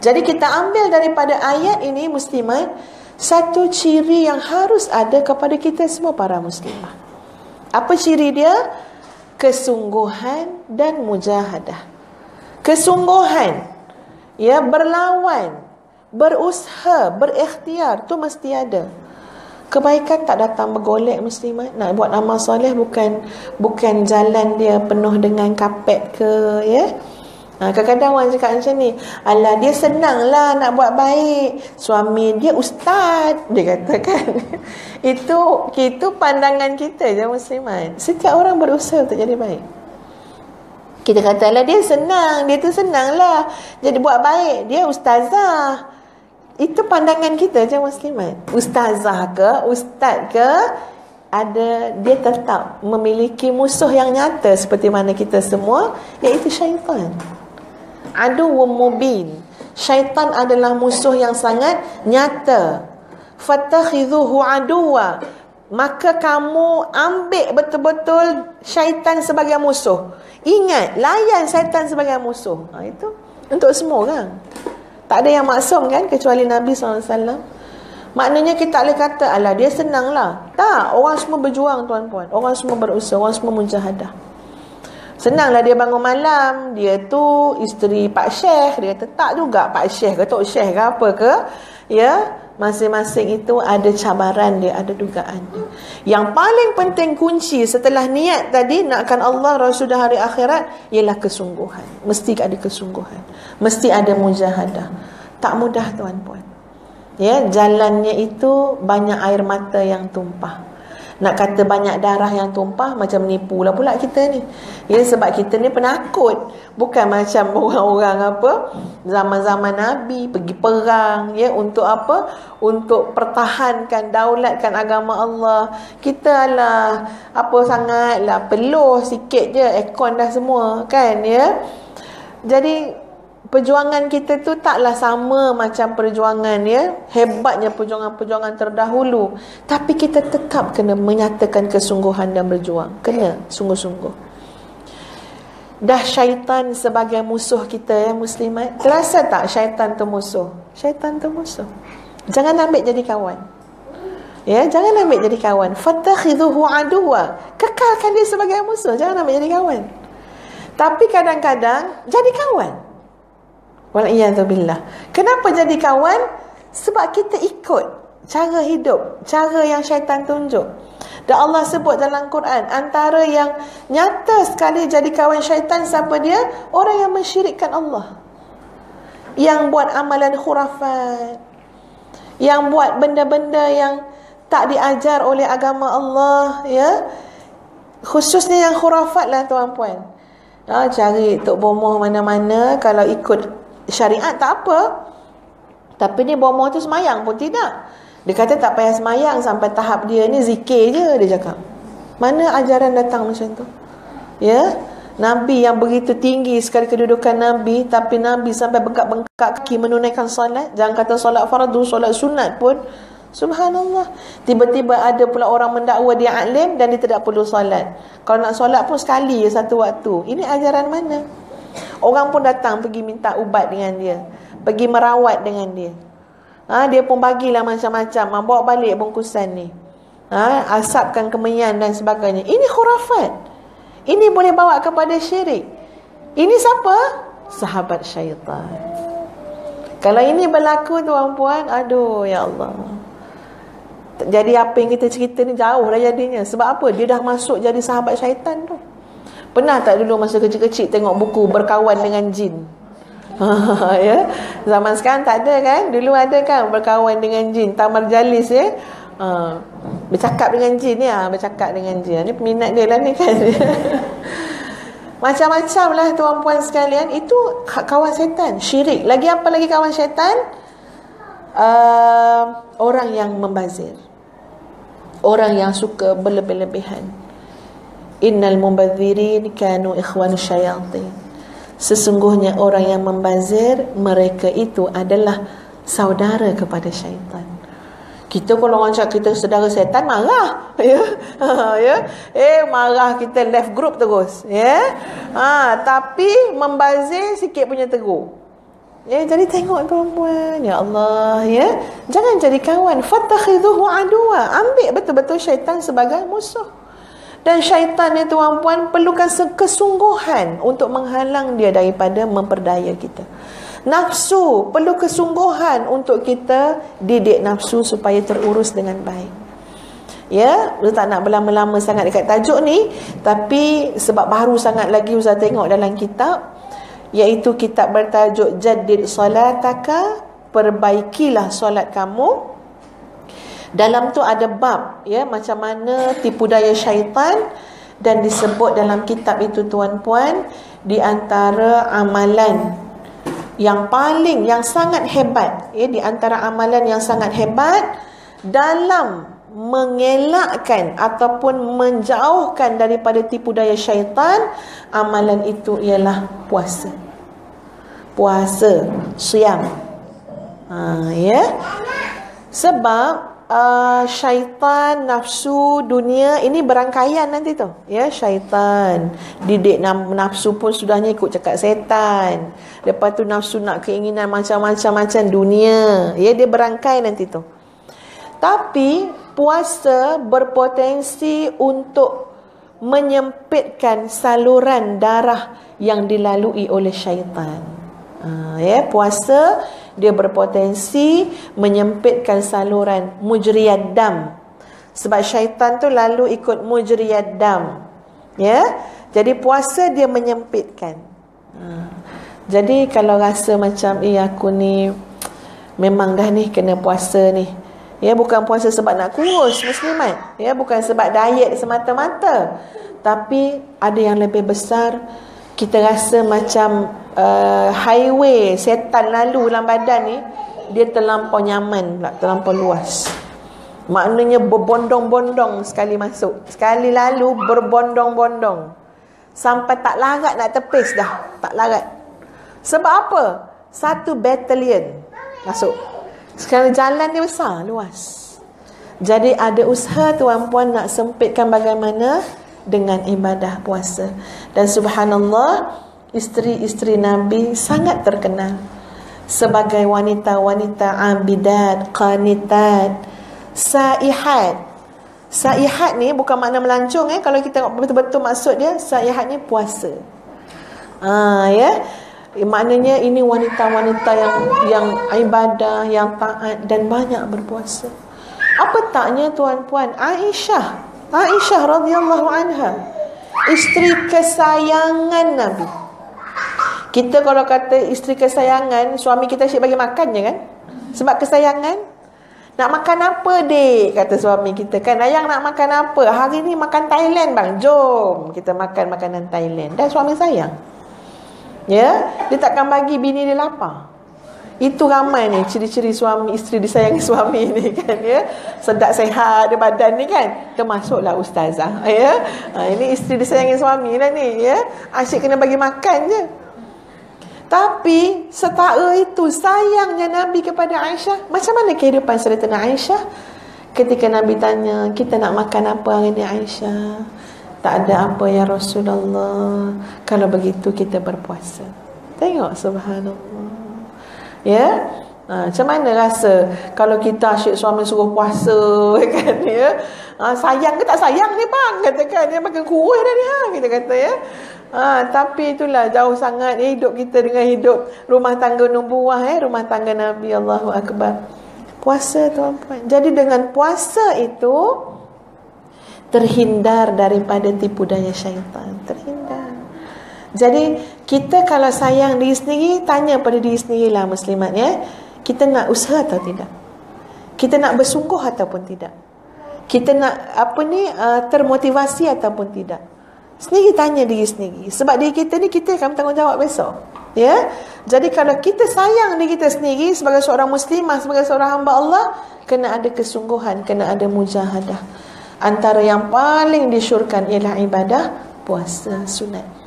Jadi kita ambil daripada ayat ini muslimat, satu ciri yang harus ada kepada kita semua para muslimah. Apa ciri dia? Kesungguhan dan mujahadah. Kesungguhan, ya, berlawan, berusaha, berikhtiar, tu mesti ada. Kebaikan tak datang bergolek muslimat. Nak buat amal soleh bukan jalan dia penuh dengan kapet ke, ya. Kadang-kadang orang cakap macam ni, alah dia senang lah nak buat baik, suami dia ustaz, dia katakan. Itu pandangan kita je muslimat. Setiap orang berusaha untuk jadi baik. Kita kata lah dia senang, dia tu senang lah jadi buat baik, dia ustazah. Itu pandangan kita je muslimat. Ustazah ke, ustaz ke, dia tetap memiliki musuh yang nyata seperti mana kita semua, iaitu syaitan. Aduwwum mubin. Syaitan adalah musuh yang sangat nyata. Fattakhidhuhu aduwa. Maka kamu ambil betul-betul syaitan sebagai musuh. Ingat, layan syaitan sebagai musuh. Itu untuk semua orang. Tak ada yang maksum kan, kecuali Nabi SAW. Maknanya kita tak boleh kata, alah dia senang lah. Tak, orang semua berjuang tuan-puan. Orang semua berusaha, orang semua mujahadah. Senanglah dia bangun malam, dia tu isteri Pak Syekh, dia kata tak juga Pak Syekh ke Tok Syekh ke apa ke, ya, masing-masing itu ada cabaran dia, ada dugaan dia. Yang paling penting kunci setelah niat tadi nakkan Allah Rasul dan hari akhirat ialah kesungguhan. Mesti ada kesungguhan, mesti ada mujahadah. Tak mudah tuan-puan. Ya, jalannya itu banyak air mata yang tumpah. Nak kata banyak darah yang tumpah, macam menipu lah pula kita ni. Ya, sebab kita ni penakut. Bukan macam orang-orang apa zaman-zaman Nabi pergi perang, ya, untuk apa? Untuk pertahankan, daulatkan agama Allah. Kita lah apa sangatlah peluh sikit je, aircon dah semua kan, ya. Jadi perjuangan kita tu taklah sama macam perjuangan hebatnya perjuangan-perjuangan terdahulu, tapi kita tetap kena menyatakan kesungguhan dan berjuang. Kena sungguh-sungguh. Dah syaitan sebagai musuh kita muslimat. Terasa tak syaitan tu musuh? Syaitan tu musuh. Jangan ambil jadi kawan. Jangan ambil jadi kawan. Fattakhidhuhu aduwa. Kekalkan dia sebagai musuh. Jangan ambil jadi kawan. Tapi kadang-kadang jadi kawan. Wal'iyadzubillah. Kenapa jadi kawan? Sebab kita ikut cara hidup, cara yang syaitan tunjuk. Dan Allah sebut dalam Quran, antara yang nyata sekali jadi kawan syaitan siapa dia? Orang yang mensyirikkan Allah, yang buat amalan khurafat, yang buat benda-benda yang tak diajar oleh agama Allah, khususnya yang khurafat lah tuan-puan. Cari tok bomoh mana-mana. Kalau ikut syariat tak apa, tapi ni bomoh tu semayang pun tidak. Dia kata tak payah semayang sampai tahap dia ni zikir je, dia cakap. Mana ajaran datang macam tu? Nabi yang begitu tinggi sekali kedudukan Nabi, tapi Nabi sampai bengkak-bengkak kaki menunaikan solat. Jangan kata solat fardu, solat sunat pun. Subhanallah. Tiba-tiba ada pula orang mendakwa dia alim dan dia tidak perlu solat. Kalau nak solat pun sekali satu waktu. Ini ajaran mana? Orang pun datang pergi minta ubat dengan dia, pergi merawat dengan dia. Dia pun bagilah macam-macam. Bawa balik bungkusan ni. Asapkan kemenyan dan sebagainya. Ini khurafat. Ini boleh bawa kepada syirik. Ini siapa? Sahabat syaitan. Kalau ini berlaku tuan-puan, aduh ya Allah. Jadi apa yang kita cerita ni jauh dah jadinya. Sebab apa? Dia dah masuk jadi sahabat syaitan tu. Pernah tak dulu masa kecil-kecil tengok buku berkawan dengan jin? Zaman sekarang tak ada kan? Dulu ada kan berkawan dengan jin, Tamar Jalis bercakap dengan jin bercakap dengan jin. Ni peminat dia lah ni kan. Macam-macam lah tuan-puan sekalian. Itu kawan syaitan, syirik. Lagi apa lagi kawan syaitan? Orang yang membazir, orang yang suka berlebih-lebihan. Innal mubadzirin kanu ikhwan syayatin. Sesungguhnya orang yang membazir, mereka itu adalah saudara kepada syaitan. Kita kalau orang cakap kita saudara syaitan, marah. Marah, kita left group terus. Tapi membazir sikit punya tegur. Jadi tengok tuan-puan, ya Allah, jangan jadi kawan. Fattakhidhuhu aduwa. Ambil betul-betul syaitan sebagai musuh. Dan syaitan ni tuan-puan perlukan kesungguhan untuk menghalang dia daripada memperdaya kita. Nafsu perlu kesungguhan untuk kita didik nafsu supaya terurus dengan baik. Ustaz tak nak berlama-lama sangat dekat tajuk ni, tapi sebab baru sangat lagi Ustaz tengok dalam kitab, iaitu kitab bertajuk Jaddid Salataka, perbaikilah solat kamu. Dalam tu ada bab macam mana tipu daya syaitan, dan disebut dalam kitab itu tuan-puan, di antara amalan yang sangat hebat, di antara amalan yang sangat hebat dalam mengelakkan ataupun menjauhkan daripada tipu daya syaitan, amalan itu ialah puasa. Puasa, siam. Sebab syaitan, nafsu, dunia ini berangkaian nanti tu. Syaitan didik nafsu pun sudahnya ikut cakap setan. Lepas tu nafsu nak keinginan macam-macam dunia. Dia berangkai nanti tu. Tapi puasa berpotensi untuk menyempitkan saluran darah yang dilalui oleh syaitan. Puasa dia berpotensi menyempitkan saluran mujriyad dam. Sebab syaitan tu lalu ikut mujriyad dam. Jadi puasa dia menyempitkan. Jadi kalau rasa macam aku ni memang dah ni kena puasa ni. Bukan puasa sebab nak kurus muslimat. Bukan sebab diet semata-mata. Tapi ada yang lebih besar. Kita rasa macam highway setan lalu dalam badan ni, dia terlampau nyaman pula, terlampau luas. Maknanya berbondong-bondong sekali masuk, sekali lalu berbondong-bondong sampai tak larat nak tepis dah, tak larat. Sebab apa? Satu batalion masuk. Sekarang jalan dia besar, luas. Jadi ada usaha tuan-puan nak sempitkan bagaimana dengan ibadah puasa. Dan subhanallah, isteri-isteri Nabi sangat terkenal sebagai wanita-wanita abidat, qanitat, saihat. Saihat ni bukan makna melancong kalau kita tengok betul-betul maksud dia, saihat ni puasa. Ya. Maknanya ini wanita-wanita yang ibadah, yang taat dan banyak berpuasa. Apa taknya tuan-puan? Aisyah radhiyallahu anha, isteri kesayangan Nabi. Kita kalau kata isteri kesayangan, suami kita asyik bagi makan je kan? Sebab kesayangan. Nak makan apa dek? Kata suami kita kan, ayang nak makan apa? Hari ni makan Thailand bang, jom kita makan makanan Thailand. Dan suami sayang, ya, dia takkan bagi bini dia lapar. Itu ramai ni ciri-ciri suami isteri disayangi suami ni kan, ya. Sedap sehat dia badan ni kan, termasuklah ustazah, ya. Ini isteri disayangi suami lah ni, ya. Asyik kena bagi makan je. Tapi setara itu sayangnya Nabi kepada Aisyah. Macam mana kehidupan Sayyidatina Aisyah? Ketika Nabi tanya, kita nak makan apa hari ni Aisyah? Tak ada apa ya Rasulullah. Kalau begitu kita berpuasa. Tengok subhanallah. Ya, macam mana rasa kalau kita asyik suami suruh puasa kan, ya. Sayang ke tak sayang ni bang, katakan dia makan kuih dah ni kita kata, ya. Tapi itulah jauh sangat hidup kita dengan hidup rumah tangga nubuah, rumah tangga Nabi. Allahu akbar. Puasa tuan-puan. Jadi dengan puasa itu terhindar daripada tipu daya syaitan, terhindar. Jadi kita kalau sayang diri sendiri, tanya pada diri sendirilah muslimat, ya. Kita nak usaha atau tidak? Kita nak bersungguh ataupun tidak? Kita nak termotivasi ataupun tidak? Sendiri tanya diri sendiri. Sebab diri kita ni kita akan bertanggungjawab besok, ya. Jadi kalau kita sayang diri kita sendiri sebagai seorang muslimah, sebagai seorang hamba Allah, kena ada kesungguhan, kena ada mujahadah. Antara yang paling disyurkan ialah ibadah puasa sunat.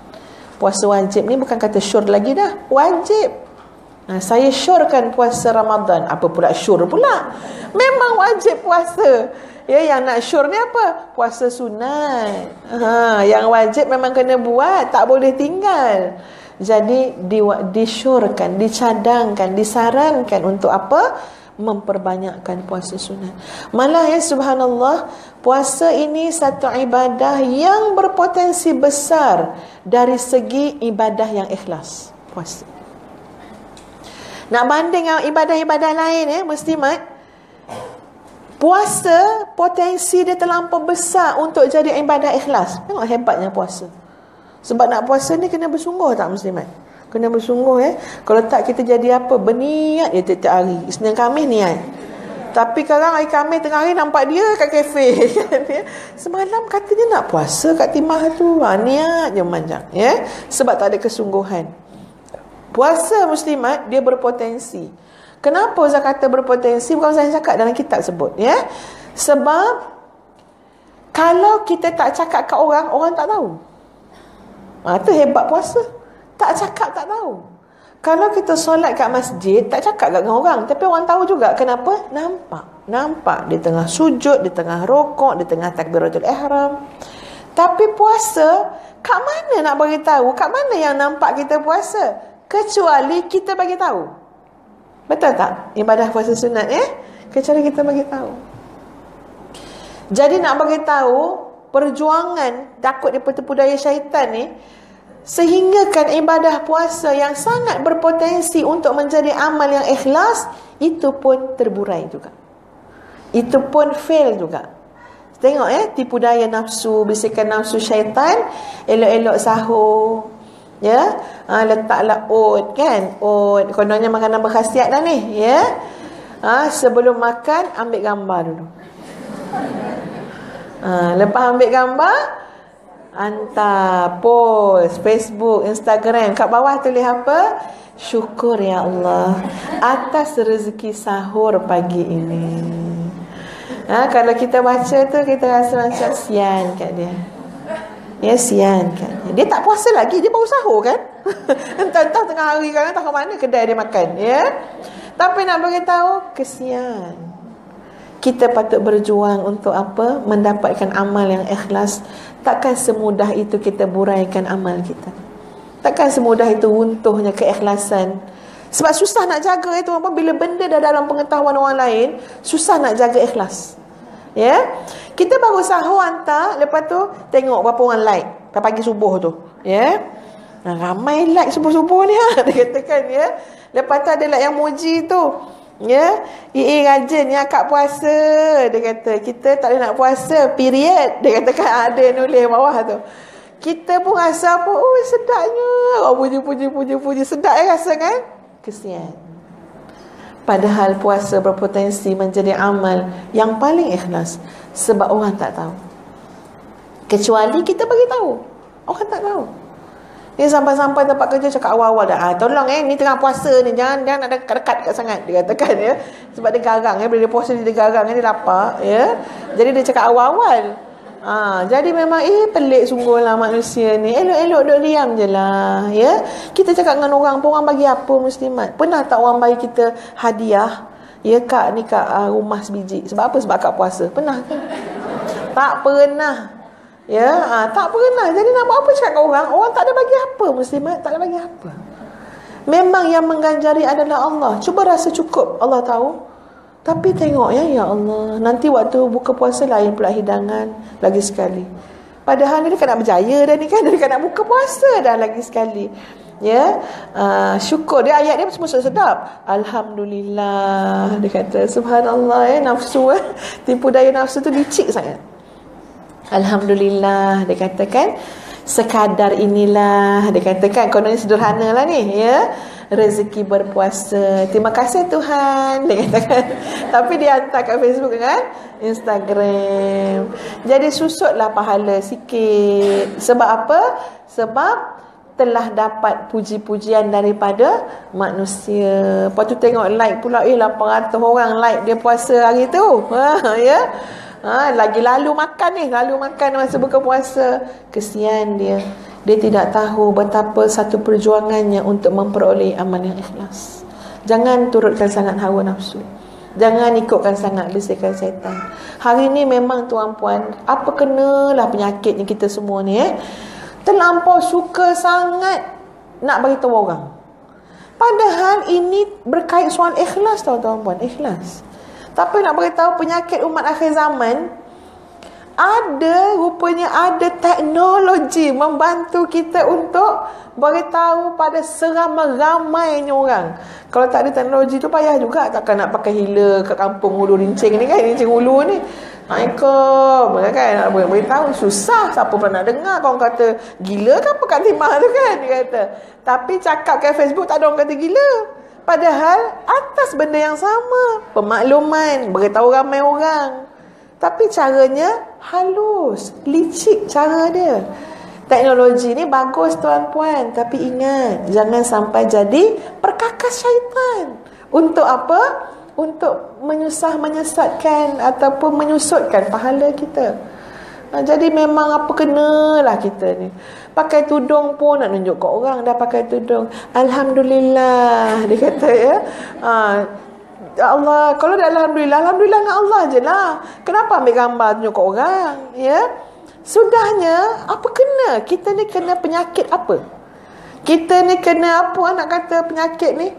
Puasa wajib ni bukan kata syur lagi dah, wajib. Saya syurkan puasa Ramadan. Apa pula syur pula? Memang wajib puasa. Ya, yang nak syur ni apa? Puasa sunat. Yang wajib memang kena buat, tak boleh tinggal. Jadi disyurkan, dicadangkan, disarankan untuk apa? Memperbanyakkan puasa sunat. Malah ya subhanallah, puasa ini satu ibadah yang berpotensi besar dari segi ibadah yang ikhlas. Puasa. Nak banding dengan ibadah-ibadah lain, muslimat, puasa potensi dia terlampau besar untuk jadi ibadah ikhlas. Tengok hebatnya puasa. Sebab nak puasa ni kena bersungguh tak muslimat? Kena bersungguh, Kalau tak kita jadi apa? Berniat dia tiap hari. Isnin Khamis niat. Tapi sekarang hari Khamis tengah hari nampak dia kat kafe. Semalam katanya nak puasa kat timah tu. Niat je macam, ya. Sebab tak ada kesungguhan. Puasa muslimat dia berpotensi. Kenapa Ustaz kata berpotensi? Bukan saya cakap dalam kitab sebut, ya. Sebab kalau kita tak cakap kat orang, orang tak tahu. Itu hebat puasa. Tak cakap tak tahu. Kalau kita solat kat masjid, tak cakap kat orang, tapi orang tahu juga. Kenapa? Nampak dia tengah sujud, dia tengah rokok, dia tengah takbiratul ihram. Tapi puasa, kat mana nak bagi tahu? Kat mana yang nampak kita puasa? Kecuali kita bagi tahu. Betul tak? Ibadah puasa sunat, kecuali kita bagi tahu. Jadi nak bagi tahu perjuangan takut ditipu daya syaitan ni, sehinggakan ibadah puasa yang sangat berpotensi untuk menjadi amal yang ikhlas, itu pun terburai juga. Itu pun fail juga. Tengok tipu daya nafsu, bisikan nafsu syaitan, elok-elok sahur, ya. Letaklah oat kan, oat kononnya makanan berkhasiat dah ni, ya. Sebelum makan ambil gambar dulu. Lepas ambil gambar, hantar post Facebook, Instagram. Kat bawah tulis apa? Syukur ya Allah atas rezeki sahur pagi ini. Kalau kita baca tu, kita rasa macam sian kat dia. Ya, sian kan. Dia tak puasa lagi, dia baru sahur kan. Entah-entah tengah hari kan, entah ke mana kedai dia makan, ya. Tapi nak beritahu, kesian. Kita patut berjuang untuk apa? Mendapatkan amal yang ikhlas. Takkan semudah itu kita buraikan amal kita. Takkan semudah itu runtuhnya keikhlasan. Sebab susah nak jaga itu apa? Bila benda dah dalam pengetahuan orang lain, susah nak jaga ikhlas. Ya, kita baru sahur hantar, lepas tu tengok berapa orang like pagi subuh tu, ya. Ramai like subuh-subuh ni dia katakan, ya. Lepas tu ada like yang muji tu, ya. Rajin ya akak puasa, dia kata. Kita tak boleh nak puasa, period. Dia katakan ada yang nulis bawah tu. Kita pun rasa apa, oh sedapnya. Puji, sedap rasa kan? Kesian. Padahal puasa berpotensi menjadi amal yang paling ikhlas. Sebab orang tak tahu. Kecuali kita bagi tahu. Orang tak tahu. Ni sampai-sampai tempat kerja cakap awal-awal dah. Tolong ni tengah puasa ni. Jangan nak dekat-dekat sangat. Dia katakan, ya. Sebab dia garang. Bila dia puasa dia garang. Dia lapar. Ya. Jadi dia cakap awal-awal. Jadi memang pelik sungguh lah manusia ni. Elok-elok duk diam je lah, ya. Kita cakap dengan orang pun, orang bagi apa muslimat? Pernah tak orang bagi kita hadiah? Ya kak, ni kak rumah sebiji. Sebab apa? Sebab kak puasa. Pernah ke? Tak pernah. Ya, tak pernah. Jadi nak buat apa cakap kat orang? Orang tak ada bagi apa muslimat? Tak ada bagi apa. Memang yang mengganjari adalah Allah. Cuba rasa cukup, Allah tahu. Tapi tengok ya Allah, nanti waktu buka puasa lain pula hidangan lagi sekali. Padahal dia dekat nak berjaya dah ni kan, dia dekat nak buka puasa dah lagi sekali. Ya, syukur dia, ayat dia semua sedap. Alhamdulillah, dia kata subhanallah, nafsu tipu daya nafsu tu licik sangat. Alhamdulillah, dia katakan sekadar inilah, dia katakan kononnya sederhana lah ni, ya. Rezeki berpuasa. Terima kasih Tuhan, dia katakan. Tapi dia hantar kat Facebook kan, Instagram. Jadi susutlah pahala sikit. Sebab apa? Sebab telah dapat puji-pujian daripada manusia. Lepas tu tengok like pula, 800 orang like dia puasa hari tu. Ya. Lagi lalu makan masa buka puasa. Kesian dia. Dia tidak tahu betapa satu perjuangannya untuk memperoleh amal yang ikhlas. Jangan turutkan sangat hawa nafsu. Jangan ikutkan sangat bisikan syaitan. Hari ni memang tuan-puan, apa kenalah penyakitnya kita semua ni, terlampau suka sangat nak beritahu orang. Padahal ini berkait soal ikhlas tau tuan-puan, ikhlas. Tapi nak beritahu penyakit umat akhir zaman, rupanya ada teknologi membantu kita untuk beritahu pada seramai-ramainya orang. Kalau tak ada teknologi tu payah juga. Takkan nak pakai hila kat kampung Hulu Rincing ni kan, Rincing Hulu ni. Assalamualaikum kan, nak beritahu susah. Siapa pernah nak dengar kau kata gila ke apa kat Timah tu kan, dia kata. Tapi cakap kat Facebook tak ada orang kata gila. Padahal atas benda yang sama, pemakluman, beritahu ramai orang. Tapi caranya halus, licik cara dia. Teknologi ni bagus tuan-puan, tapi ingat, jangan sampai jadi perkakas syaitan. Untuk apa? Untuk menyesatkan ataupun menyusutkan pahala kita. Jadi memang apa kenalah kita ni. Pakai tudung pun nak tunjuk kat orang dah pakai tudung. Alhamdulillah, dia kata, ya. Allah, kalau dah alhamdulillah dengan Allah je lah. Kenapa ambil gambar tunjuk kat orang, ya? Sudahnya, apa kena? Kita ni kena penyakit apa? Kita ni kena apa nak kata penyakit ni?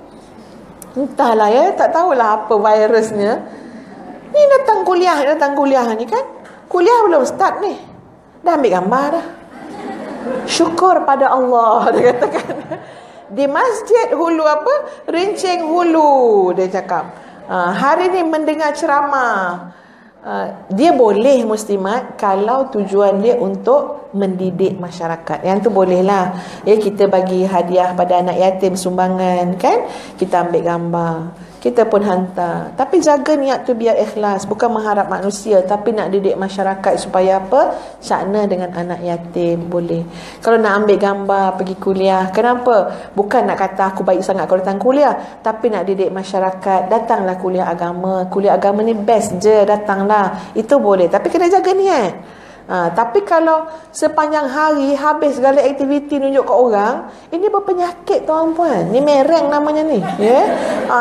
Entahlah, ya, tak tahulah apa virusnya. Ni datang kuliah ni kan. Kuliah belum start ni, dah ambil gambar dah. Syukur pada Allah, dia katakan. Di masjid Hulu Rincing Hulu, dia cakap. Hari ni mendengar ceramah. Dia boleh muslimat kalau tujuan dia untuk mendidik masyarakat. Yang tu boleh lah. Ya, kita bagi hadiah pada anak yatim sumbangan kan. Kita ambil gambar, kita pun hantar. Tapi jaga niat tu biar ikhlas. Bukan mengharap manusia, tapi nak didik masyarakat supaya apa? Syakna dengan anak yatim. Boleh. Kalau nak ambil gambar pergi kuliah, kenapa? Bukan nak kata aku baik sangat kalau datang kuliah, tapi nak didik masyarakat. Datanglah kuliah agama. Kuliah agama ni best je, datanglah. Itu boleh. Tapi kena jaga niat. Tapi kalau sepanjang hari habis segala aktiviti nunjuk ke orang, ini berpenyakit tuan-puan. Ni mereng namanya ni. Ya.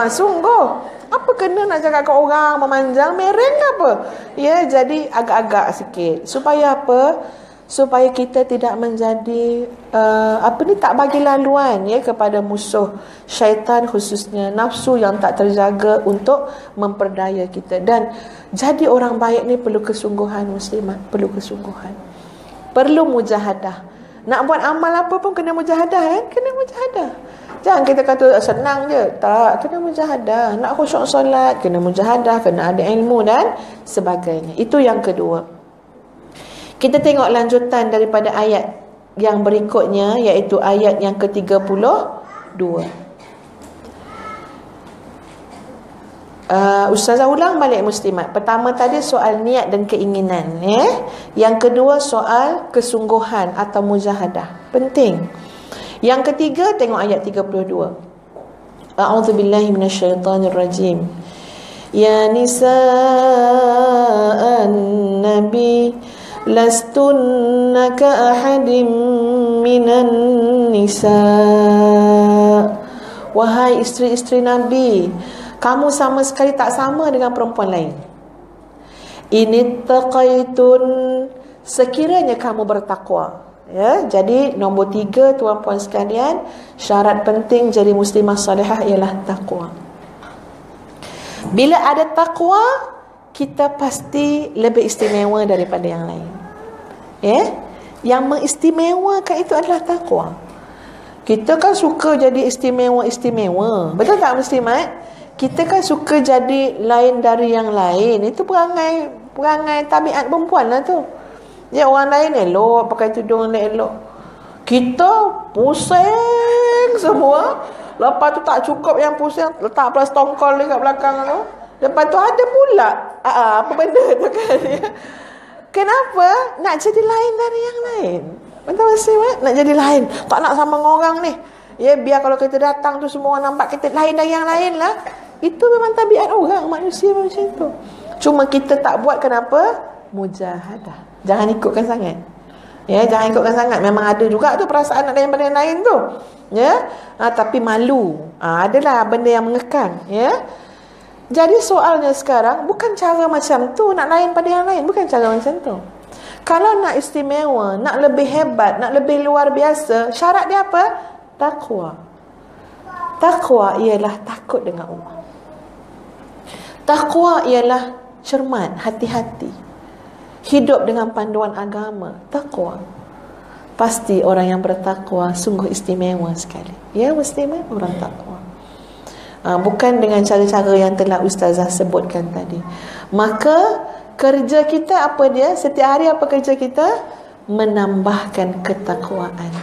Sungguh. Apa kena nak cakap ke orang memanjang, mereng ke apa? Ya, jadi agak-agak sikit. Supaya apa? Supaya kita tidak menjadi tak bagi laluan ya kepada musuh syaitan, khususnya nafsu yang tak terjaga untuk memperdaya kita. Dan jadi orang baik ni perlu kesungguhan, muslimat, perlu kesungguhan, perlu mujahadah. Nak buat amal apa pun kena mujahadah kan? Kena mujahadah. Jangan kita kata senang je. Tak, kena mujahadah. Nak khusyuk solat, kena mujahadah, kena ada ilmu dan sebagainya. Itu yang kedua. Kita tengok lanjutan daripada ayat yang berikutnya, iaitu ayat yang ke-32. Ustazah ulang balik muslimat. Pertama tadi soal niat dan keinginan, Yang kedua soal kesungguhan atau mujahadah. Penting. Yang ketiga tengok ayat 32. A'udzubillahi minasyaitonirrajim. Ya nisa'an nabi lastunna ka ahadin minan nisa'. Wahai isteri-isteri Nabi, kamu sama sekali tak sama dengan perempuan lain. Ini taqaitun, sekiranya kamu bertakwa. Ya, jadi nombor 3 tuan-puan sekalian, syarat penting jadi muslimah salihah ialah takwa. Bila ada takwa, kita pasti lebih istimewa daripada yang lain. Ya, yang mengistimewakan itu adalah takwa. Kita kan suka jadi istimewa-istimewa. Betul tak muslimat? Kita kan suka jadi lain dari yang lain. Itu perangai tabiat perempuan lah tu. Ya, orang lain elok pakai tudung elok. Kita pusing semua. Lepas tu tak cukup yang pusing, letak plus tongkol dekat belakang tu. Lepas tu ada pula apa benda tu kan. Kenapa? Nak jadi lain dari yang lain. Betul tak? Nak jadi lain. Tak nak sama dengan orang ni. Ya, biar kalau kita datang tu semua orang nampak kita lain dari yang lain lah. Itu memang tabiat orang, manusia macam tu. Cuma kita tak buat kenapa? Mujahadah. Jangan ikutkan sangat. Ya, jangan ikutkan sangat. Memang ada juga tu perasaan nak daripada yang lain tu. Ya. Tapi malu. Adalah benda yang mengekang, ya. Jadi soalnya sekarang bukan cara macam tu nak lain pada yang lain, bukan cara macam tu. Kalau nak istimewa, nak lebih hebat, nak lebih luar biasa, syarat dia apa? Takwa. Takwa ialah takut dengan Allah. Takwa ialah cermat, hati-hati. Hidup dengan panduan agama. Takwa. Pasti orang yang bertakwa sungguh istimewa sekali. Ya, muslimah, orang takwa. Bukan dengan cara-cara yang telah ustazah sebutkan tadi. Maka kerja kita apa dia? Setiap hari apa kerja kita? Menambahkan ketakwaan.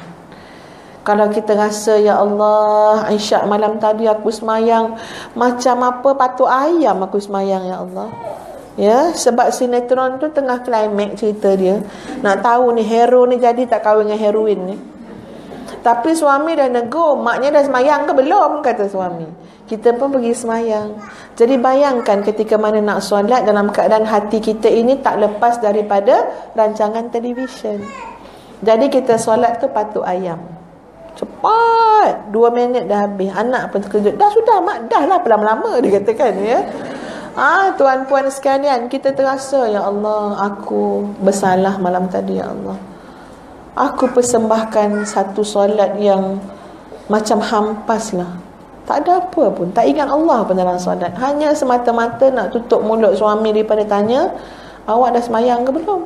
Kalau kita rasa, ya Allah, Isyak malam tadi aku semayang macam apa patuk ayam aku semayang, ya Allah. Ya, sebab sinetron tu tengah climax cerita dia. Nak tahu ni hero ni jadi tak kahwin dengan heroin ni. Tapi suami dah negur, maknya dah semayang ke belum, kata suami. Kita pun pergi semayang. Jadi bayangkan ketika mana nak solat dalam keadaan hati kita ini tak lepas daripada rancangan televisyen. Jadi kita solat tu patuk ayam. Cepat, 2 minit dah habis. Anak pun terkejut. Dah sudah mak, dah lah lama-lama dia katakan, ya. Tuan-puan sekalian, kita terasa, ya Allah, aku bersalah malam tadi, ya Allah. Aku persembahkan satu solat yang macam hampas lah. Tak ada apa pun, tak ingat Allah pun dalam solat. Hanya semata-mata nak tutup mulut suami daripada tanya, awak dah semayang ke belum?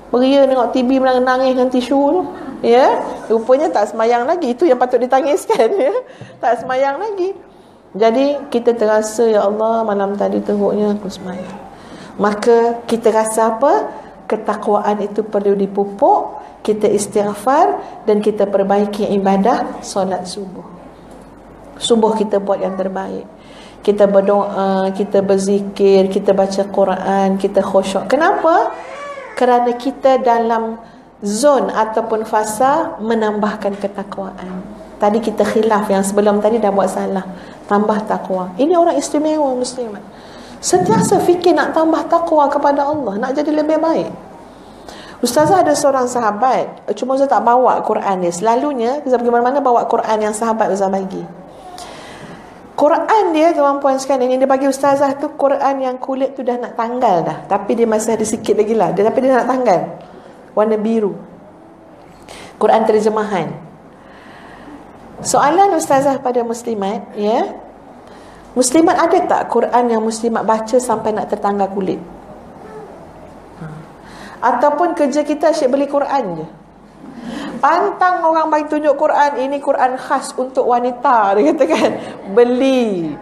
Beria tengok TV menangis dengan tisu tu. Ya, rupanya tak semayang lagi. Itu yang patut ditangiskan, ya. Tak semayang lagi. Jadi kita terasa, ya Allah, malam tadi teruknya aku semayang. Maka kita rasa apa? Ketakwaan itu perlu dipupuk. Kita istighfar dan kita perbaiki ibadah solat subuh. Subuh kita buat yang terbaik. Kita berdoa, kita berzikir, kita baca Quran, kita khusyuk. Kenapa? Kerana kita dalam zon ataupun fasa menambahkan ketakwaan. Tadi kita khilaf, yang sebelum tadi dah buat salah. Tambah takwa. Ini orang istimewa muslimat. Sentiasa fikir nak tambah takwa kepada Allah, nak jadi lebih baik. Ustazah ada seorang sahabat, cuma Ustazah tak bawa Quran dia. Selalunya Ustazah pergi mana-mana bawa Quran yang sahabat Ustazah bagi. Quran dia, tuan-puan sekalian, yang dia bagi Ustazah tu Quran yang kulit tu dah nak tanggal dah, tapi dia masih ada sikit lagi lah, tapi dia nak tanggal, warna biru. Quran terjemahan. Soalan Ustazah pada muslimat, ya, muslimat ada tak Quran yang muslimat baca sampai nak tertanggal kulit? Ataupun kerja kita asyik beli Quran je, pantang orang bagi tunjuk Quran, ini Quran khas untuk wanita, dia katakan, beli.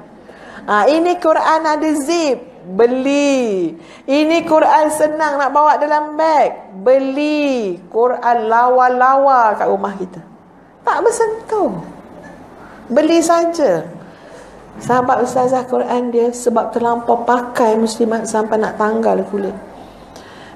Ini Quran ada zip, beli. Ini Quran senang nak bawa dalam beg, beli. Quran lawa-lawa kat rumah kita, tak bersentuh, beli saja. Sahabat Ustazah Quran dia sebab terlampau pakai muslimat sampai nak tanggal kulit.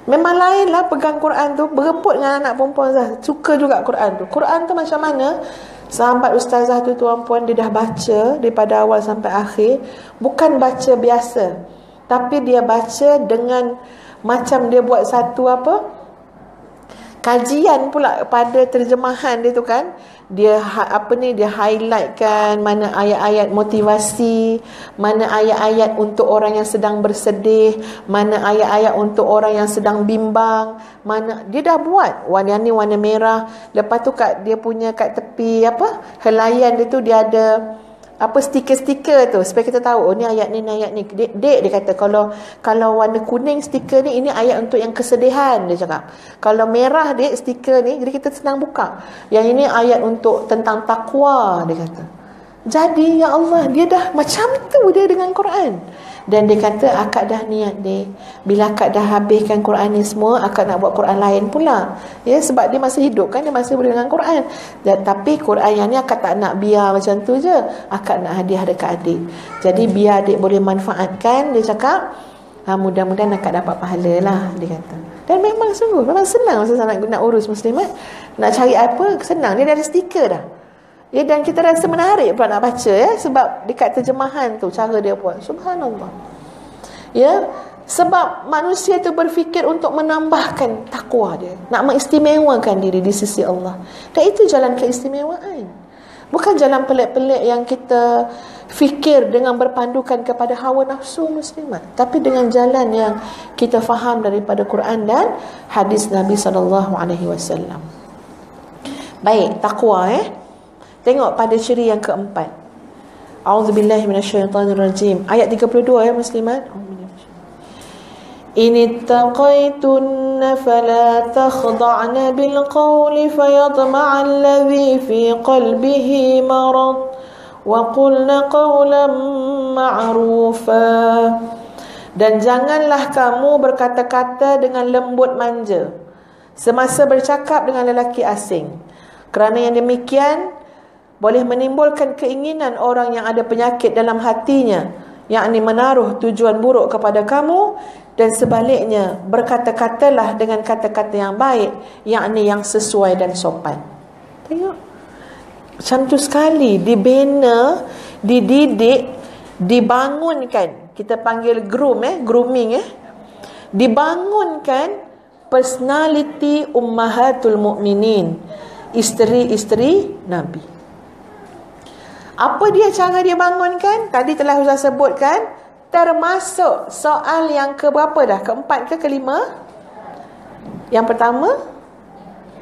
Memang lain lah pegang Quran tu, berebut dengan anak perempuan Ustazah, suka juga Quran tu. Quran tu macam mana? Sahabat Ustazah tu, tuan-puan, dia dah baca daripada awal sampai akhir. Bukan baca biasa, tapi dia baca dengan macam dia buat satu kajian pula pada terjemahan dia tu kan. Dia dia highlightkan mana ayat-ayat motivasi, mana ayat-ayat untuk orang yang sedang bersedih, mana ayat-ayat untuk orang yang sedang bimbang, mana dia dah buat warna ni warna merah. Lepas tu dia punya kat tepi helaian dia tu dia ada stiker-stiker tu supaya kita tahu, oh ni ayat ni Dek dia kata kalau warna kuning stiker ni, ini ayat untuk yang kesedihan, dia cakap. Kalau merah Dek stiker ni, jadi kita senang buka. Yang ini ayat untuk tentang takwa, dia kata. Jadi ya Allah, dia dah macam tu dia dengan Quran. Dan dia kata, akak dah niat Dek, bila akak dah habiskan Quran ni semua, akak nak buat Quran lain pula. Ya, sebab dia masih hidup kan, dia masih boleh dengan Quran. Tapi Quran yang ni akak tak nak biar macam tu je, akak nak hadiah dekat adik. Jadi biar adik boleh manfaatkan, dia cakap, mudah-mudahan akak dapat pahala lah, dia kata. Dan memang senang masa nak urus muslimat. Nak cari apa, senang. Dia dah ada stiker dah. Ya, dan kita rasa menarik pula nak baca, ya, sebab dekat terjemahan tu cara dia buat, subhanallah. Ya, sebab manusia tu berfikir untuk menambahkan takwa dia, nak mengistimewakan diri di sisi Allah. Dan itu jalan keistimewaan. Bukan jalan pelik-pelik yang kita fikir dengan berpandukan kepada hawa nafsu muslimat, tapi dengan jalan yang kita faham daripada Quran dan hadis Nabi SAW. Baik, takwa, tengok pada ciri yang keempat. A'udzubillahi minasyaitanirrajim. Ayat 32 muslimat. In ittaqaytunna fala takhda'na bil qawli fayatma'a alladhi fi qalbihi marad wa qulna qawlan ma'rufa. Dan janganlah kamu berkata-kata dengan lembut manja semasa bercakap dengan lelaki asing, kerana yang demikian boleh menimbulkan keinginan orang yang ada penyakit dalam hatinya, yakni menaruh tujuan buruk kepada kamu. Dan sebaliknya, berkata-katalah dengan kata-kata yang baik, yakni yang sesuai dan sopan. Tengok, macam tu sekali. Dibina, dididik, dibangunkan. Kita panggil grooming, dibangunkan personality ummahatul mu'minin, isteri-isteri Nabi. Apa dia cara dia bangunkan? Tadi telah Ustaz sebutkan, termasuk soal yang keberapa dah? Keempat ke kelima? Yang pertama,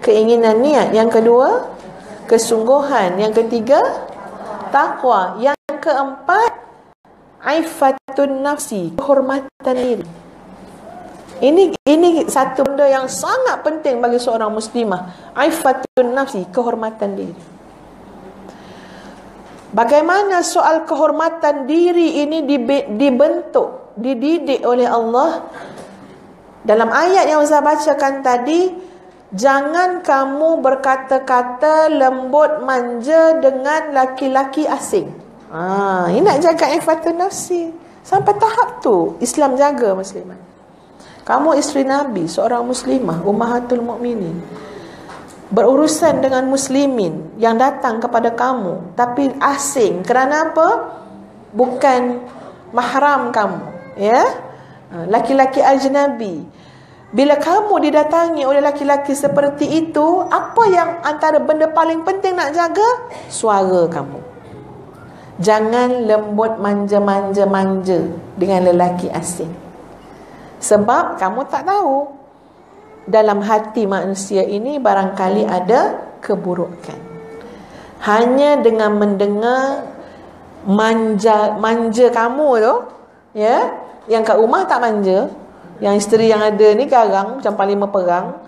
keinginan niat. Yang kedua, kesungguhan. Yang ketiga, takwa. Yang keempat, aifatun nafsi, kehormatan diri. Ini satu benda yang sangat penting bagi seorang muslimah. Aifatun nafsi, kehormatan diri. Bagaimana soal kehormatan diri ini dibentuk, dididik oleh Allah? Dalam ayat yang saya bacakan tadi, jangan kamu berkata-kata lembut manja dengan laki-laki asing. Ini nak jaga ifatun nafsi. Sampai tahap tu Islam jaga muslimat. Kamu isteri Nabi, seorang muslimah, ummahatul mukminin, berurusan dengan muslimin yang datang kepada kamu, tapi asing. Kerana apa? Bukan mahram kamu, ya, laki-laki ajnabi. Bila kamu didatangi oleh laki-laki seperti itu, apa yang antara benda paling penting nak jaga? Suara kamu. Jangan lembut manja-manja dengan lelaki asing. Sebab kamu tak tahu dalam hati manusia ini barangkali ada keburukan. Hanya dengan mendengar manja kamu tu, ya, yang kat rumah tak manja, yang isteri yang ada ni garang macam panglima perang,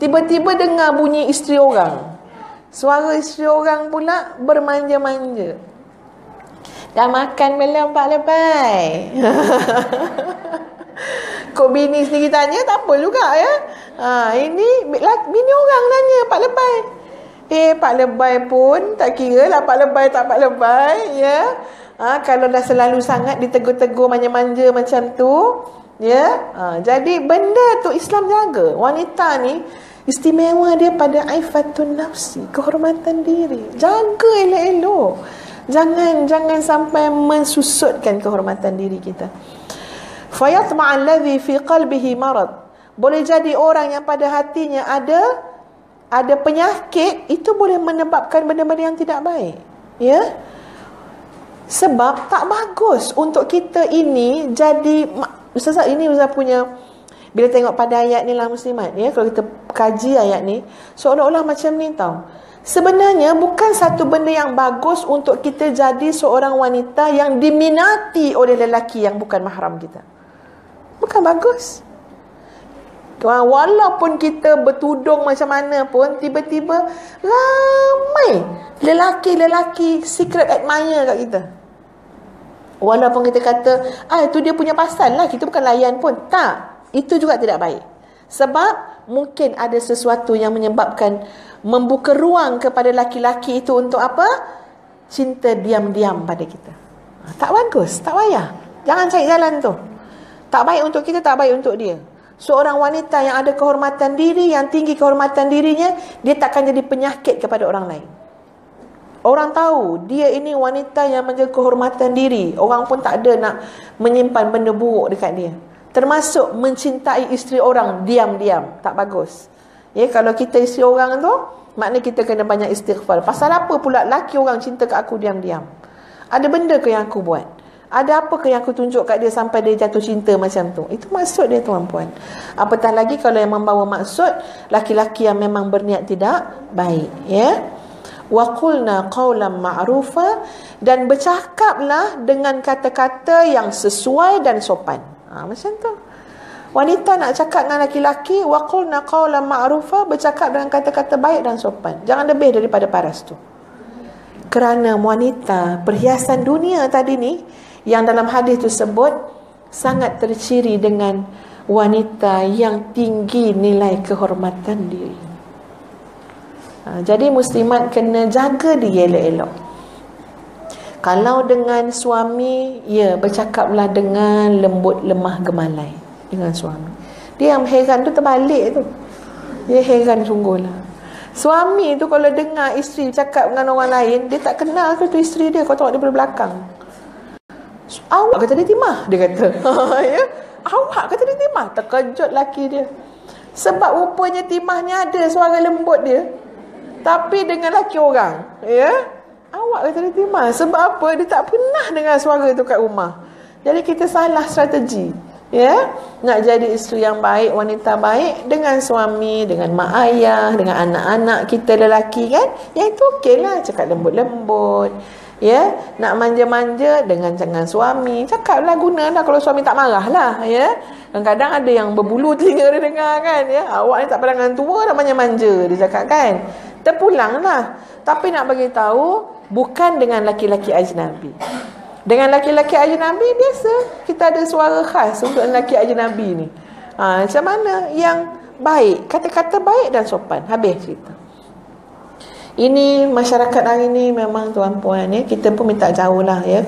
tiba-tiba dengar bunyi isteri orang, suara isteri orang pula bermanja-manja. Dah makan belum Pak Lepai? Kok bini sendiri tanya, tak apa juga ya. Ini bini orang tanya Pak Lepai. Pak Lepai pun tak kira lah Pak Lepai tak Pak Lepai, ya. Kalau dah selalu sangat ditegur-tegur manja-manja macam tu, ya. Jadi benda tu Islam jaga. Wanita ni istimewa dia pada aifatun nafsi, kehormatan diri. Jaga elok-elok. Jangan sampai mensusutkan kehormatan diri kita. Fayatma alladhi fi qalbihi marad. Boleh jadi orang yang pada hatinya ada penyakit, itu boleh menyebabkan benda-benda yang tidak baik, ya. Sebab tak bagus untuk kita ini jadi, Ustazah, ini Ustazah punya, bila tengok pada ayat ni lah muslimat, ya, kalau kita kaji ayat ni, seolah-olah macam ni tau. Sebenarnya bukan satu benda yang bagus untuk kita jadi seorang wanita yang diminati oleh lelaki yang bukan mahram kita. Bukan bagus. Walaupun kita bertudung macam mana pun, tiba-tiba ramai lelaki-lelaki secret admirer kat kita. Walaupun kita kata, itu dia punya pasal lah, kita bukan layan pun. Tak, itu juga tidak baik. Sebab mungkin ada sesuatu yang menyebabkan, membuka ruang kepada laki-laki itu untuk apa? Cinta diam-diam pada kita. Tak bagus, tak payah. Jangan cari jalan tu. Tak baik untuk kita, tak baik untuk dia. Seorang wanita yang ada kehormatan diri, yang tinggi kehormatan dirinya, dia takkan jadi penyakit kepada orang lain. Orang tahu dia ini wanita yang menjaga kehormatan diri. Orang pun tak ada nak menyimpan benda buruk dekat dia. Termasuk mencintai isteri orang diam-diam. Tak bagus. Ya, kalau kita isteri orang tu, maknanya kita kena banyak istighfar. Pasal apa pula laki orang cinta kat aku diam-diam? Ada benda ke yang aku buat? Ada apa ke yang aku tunjuk kat dia sampai dia jatuh cinta macam tu? Itu maksud dia, tuan-puan. Apatah lagi kalau yang membawa maksud laki-laki yang memang berniat tidak baik, ya. Wa qulna qawlan ma'rufa, dan bercakaplah dengan kata-kata yang sesuai dan sopan. Macam tu. Wanita nak cakap dengan laki-laki, wa qulna qawlan ma'rufa, bercakap dengan kata-kata baik dan sopan. Jangan lebih daripada paras tu. Kerana wanita, perhiasan dunia tadi ni, yang dalam hadis tersebut sangat terciri dengan wanita yang tinggi nilai kehormatan diri. Jadi muslimat kena jaga diri elok-elok. Kalau dengan suami, ya, bercakaplah dengan lembut lemah gemalai dengan suami. Dia yang heran tu terbalik tu. Dia heran sungguhlah. Suami tu kalau dengar isteri cakap dengan orang lain, dia tak kenal ke tu isteri dia. Kau tengok dia dari belakang. Awak kata dia timah, dia kata. Ya? Awak kata dia timah. Terkejut laki dia. Sebab rupanya timahnya ada suara lembut dia, tapi dengan laki orang, ya. Awak kata dia timah. Sebab apa? Dia tak pernah dengar suara tu kat rumah. Jadi kita salah strategi, ya. Nak jadi isteri yang baik, wanita baik dengan suami, dengan mak ayah, dengan anak-anak kita lelaki kan, yang itu okeylah, cakap lembut-lembut. Ya, nak manja-manja dengan jangan suami. Cakaplah, gunalah kalau suami tak marah lah, ya. Kadang-kadang ada yang berbulu telinga dia dengar kan, ya. Awak ni tak pandangan tua dah manja-manja, dia cakap kan. Terpulanglah. Tapi nak bagi tahu, bukan dengan laki-laki ajnabi. Dengan laki-laki ajnabi biasa kita ada suara khas untuk lelaki ajnabi ni. Macam mana yang baik, kata-kata baik dan sopan. Habis cerita. Ini masyarakat hari ni memang tuan-puan, ya, kita pun minta jauh lah, ya.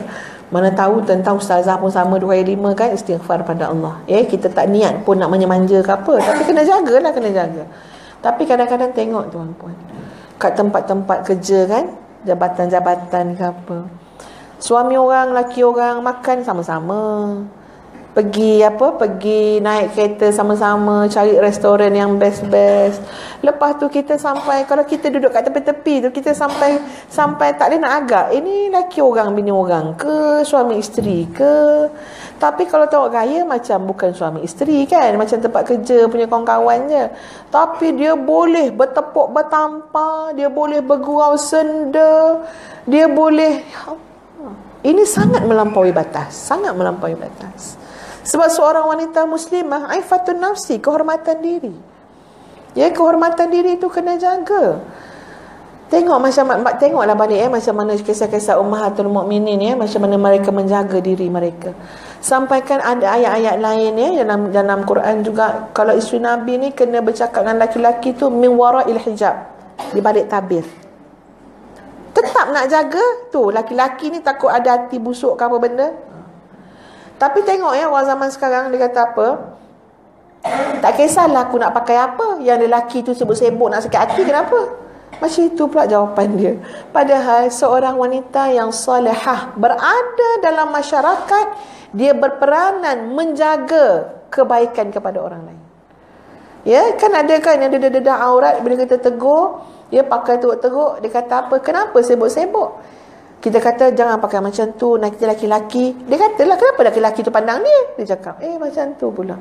Mana tahu tentang ustazah pun sama 2 hari 5 kan, istighfar pada Allah, ya. Kita tak niat pun nak manja-manja ke apa, tapi kena jagalah, kena jaga. Tapi kadang-kadang tengok tuan-puan, kat tempat-tempat kerja kan, jabatan-jabatan ke apa, suami orang, laki orang makan sama-sama, pergi naik kereta sama-sama, cari restoran yang best-best. Lepas tu kita sampai, kalau kita duduk kat tepi-tepi tu, kita sampai tak boleh nak agak, ini laki orang bini orang ke, suami isteri ke. Tapi kalau tengok gaya macam bukan suami isteri kan, macam tempat kerja punya kawan-kawan je. Tapi dia boleh bertepuk bertampar, dia boleh bergurau senda, dia boleh, ini sangat melampaui batas, sangat melampaui batas. Sebab seorang wanita muslimah, aifatun nafsi, kehormatan diri. Ya, kehormatan diri itu kena jaga. Tengoklah balik macam mana kisah-kisah ummahatul mukminin ya, macam mana mereka menjaga diri mereka. Sampaikan ada ayat-ayat lain ya dalam Quran juga, kalau isteri Nabi ni kena bercakap dengan laki-laki tu min wara'il hijab, di balik tabir. Tetap nak jaga tu, laki-laki ni takut ada hati busuk ke apa benda. Tapi tengok ya, orang zaman sekarang dia kata apa? Tak kisahlah aku nak pakai apa, yang lelaki tu sibuk-sibuk nak sakit hati, kenapa? Macam itu pula jawapan dia. Padahal seorang wanita yang salihah berada dalam masyarakat, dia berperanan menjaga kebaikan kepada orang lain. Ya, kan ada kan yang dedah-dedah aurat, bila kita tegur, dia pakai teruk-teruk, dia kata apa? Kenapa sibuk-sibuk? Kita kata jangan pakai macam tu, nak kita laki-laki. Dia katalah kenapa laki-laki tu pandang dia? Dia cakap macam tu pula.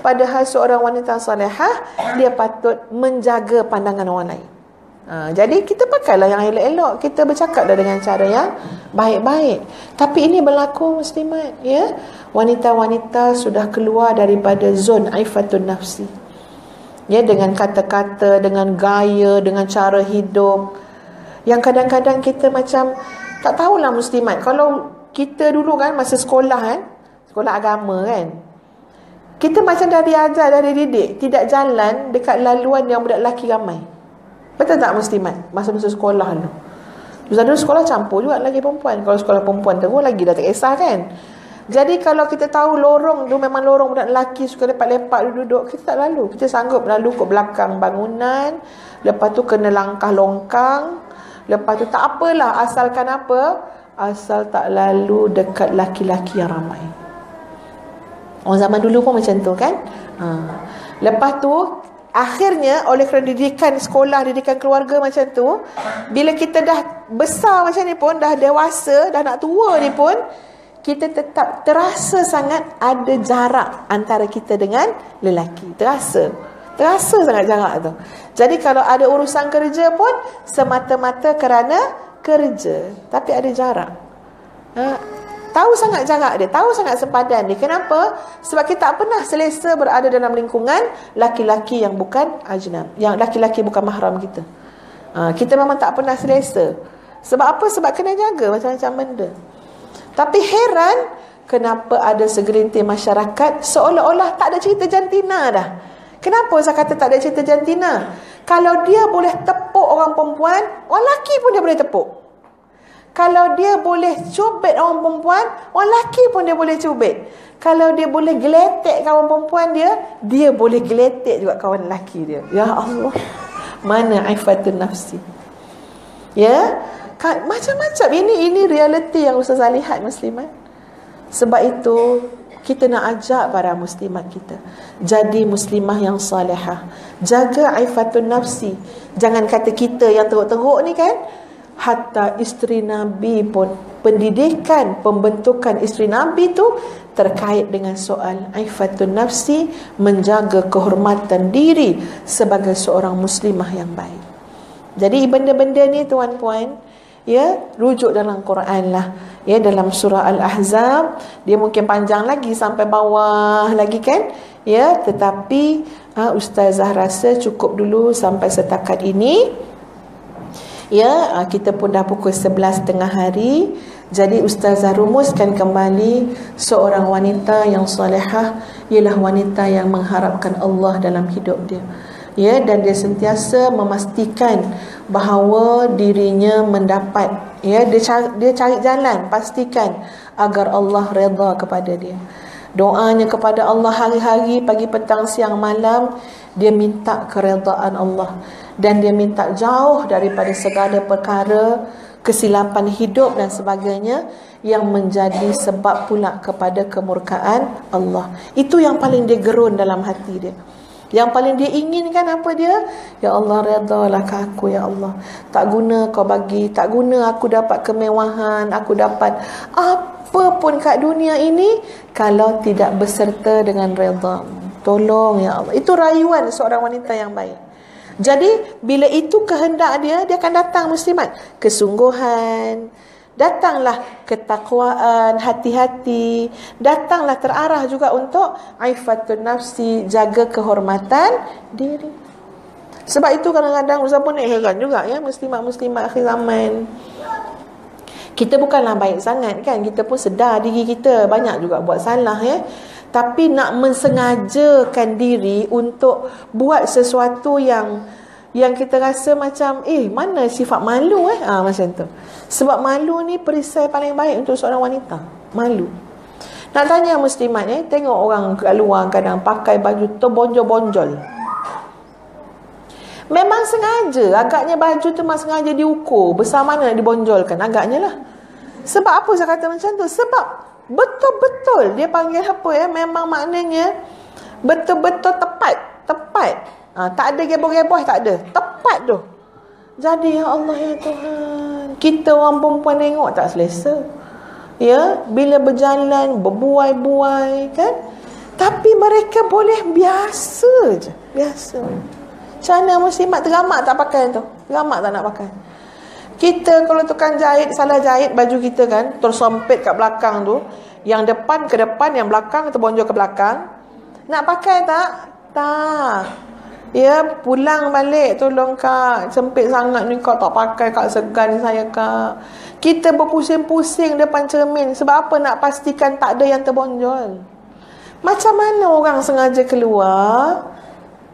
Padahal seorang wanita salihah, dia patut menjaga pandangan orang lain. Jadi kita pakailah yang elok-elok, kita bercakaplah dengan cara yang baik-baik. Tapi ini berlaku muslimat ya. Wanita-wanita sudah keluar daripada zon aifatun nafsi. Ya, dengan kata-kata, dengan gaya, dengan cara hidup yang kadang-kadang kita macam tak tahulah muslimat. Kalau kita dulu kan masa sekolah kan, sekolah agama kan, kita macam dah diajar, dah dididik tidak jalan dekat laluan yang budak lelaki ramai. Betul tak muslimat? Masa-masa sekolah dulu. Dulu sekolah campur juga lagi perempuan. Kalau sekolah perempuan terus lagi dah tak kisah kan. Jadi kalau kita tahu lorong tu memang lorong budak lelaki suka lepak-lepak duduk, kita tak lalu. Kita sanggup lalu ke belakang bangunan, lepas tu kena langkah longkang. Lepas tu tak apalah, asalkan apa? Asal tak lalu dekat laki-laki yang ramai. Orang zaman dulu pun macam tu kan. Lepas tu akhirnya oleh kerana didikan sekolah, didikan keluarga macam tu, bila kita dah besar macam ni pun, dah dewasa, dah nak tua ni pun, kita tetap terasa sangat ada jarak antara kita dengan lelaki. Terasa sangat jarak tu. Jadi kalau ada urusan kerja pun semata-mata kerana kerja, tapi ada jarak. Tahu sangat jarak dia, tahu sangat sepadan dia. Kenapa? Sebab kita tak pernah selesa berada dalam lingkungan laki-laki yang bukan ajnab, yang laki-laki bukan mahram kita. Kita memang tak pernah selesa. Sebab apa? Sebab kena jaga macam-macam benda. Tapi heran kenapa ada segelintir masyarakat seolah-olah tak ada cerita jantina dah. Kenapa saya kata tak ada cerita jantina? Kalau dia boleh tepuk orang perempuan, orang lelaki pun dia boleh tepuk. Kalau dia boleh cubit orang perempuan, orang lelaki pun dia boleh cubit. Kalau dia boleh geletek kawan perempuan dia boleh geletek juga kawan lelaki dia. Ya Allah, mana aifatun nafsi. Ya, macam-macam. Ini realiti yang Ustazah lihat muslimat. Sebab itu kita nak ajak para muslimat kita jadi muslimah yang salihah. Jaga aifatun nafsi. Jangan kata kita yang teruk-teruk ni kan. Hatta isteri Nabi pun, pendidikan, pembentukan isteri Nabi tu terkait dengan soal aifatun nafsi, menjaga kehormatan diri sebagai seorang muslimah yang baik. Jadi benda-benda ni tuan-puan, ya, rujuk dalam Quran lah. Ya, dalam surah Al-Ahzab, dia mungkin panjang lagi sampai bawah lagi kan. Ya, tetapi Ustazah rasa cukup dulu sampai setakat ini. Ya, kita pun dah pukul 11.30 hari. Jadi Ustazah rumuskan kembali, seorang wanita yang salihah ialah wanita yang mengharapkan Allah dalam hidup dia. Ya, dan dia sentiasa memastikan bahawa dirinya mendapat, ya, dia cari jalan pastikan agar Allah redha kepada dia. Doanya kepada Allah hari-hari, pagi, petang, siang, malam, dia minta keredaan Allah dan dia minta jauh daripada segala perkara kesilapan hidup dan sebagainya, yang menjadi sebab pula kepada kemurkaan Allah. Itu yang paling dia gerun dalam hati dia. Yang paling dia inginkan apa dia? Ya Allah, redalah ke aku, ya Allah. Tak guna kau bagi, tak guna aku dapat kemewahan, aku dapat apa pun kat dunia ini kalau tidak berserta dengan redha. Tolong ya Allah. Itu rayuan seorang wanita yang baik. Jadi bila itu kehendak dia, dia akan datang muslimat. Kesungguhan, datanglah ketakwaan, hati-hati, datanglah terarah juga untuk aifatun nafsi, jaga kehormatan diri. Sebab itu kadang-kadang Ustaz pun heran juga ya, muslimat-muslimat akhir zaman. Kita bukanlah baik sangat kan, kita pun sedar diri kita banyak juga buat salah ya. Tapi nak mensengajakan diri untuk buat sesuatu yang kita rasa macam mana sifat malu macam tu. Sebab malu ni perisai paling baik untuk seorang wanita. Malu. Nak tanya muslimat tengok orang kat luar kadang pakai baju terbonjol-bonjol. Memang sengaja, agaknya baju tu memang sengaja diukur besar mana nak dibonjolkan, agaknya lah. Sebab apa saya kata macam tu? Sebab betul-betul dia panggil apa memang maknanya betul-betul tepat. Tak ada geboh-geboh, tak ada. Tepat tu. Jadi ya Allah ya Tuhan, kita orang perempuan tengok tak selesa. Ya, bila berjalan berbuai-buai kan. Tapi mereka boleh biasa je, biasa. Macam mana muslimat teramak tak pakai tu? Teramak tak nak pakai. Kita kalau tukang jahit salah jahit baju kita kan, tersempit kat belakang tu, yang depan ke depan, yang belakang terbonjol ke belakang. Nak pakai tak? Tak. Ya, pulang balik, tolong kak, sempit sangat ni kak, tak pakai kak, segan saya kak. Kita berpusing-pusing depan cermin. Sebab apa? Nak pastikan tak ada yang terbonjol. Macam mana orang sengaja keluar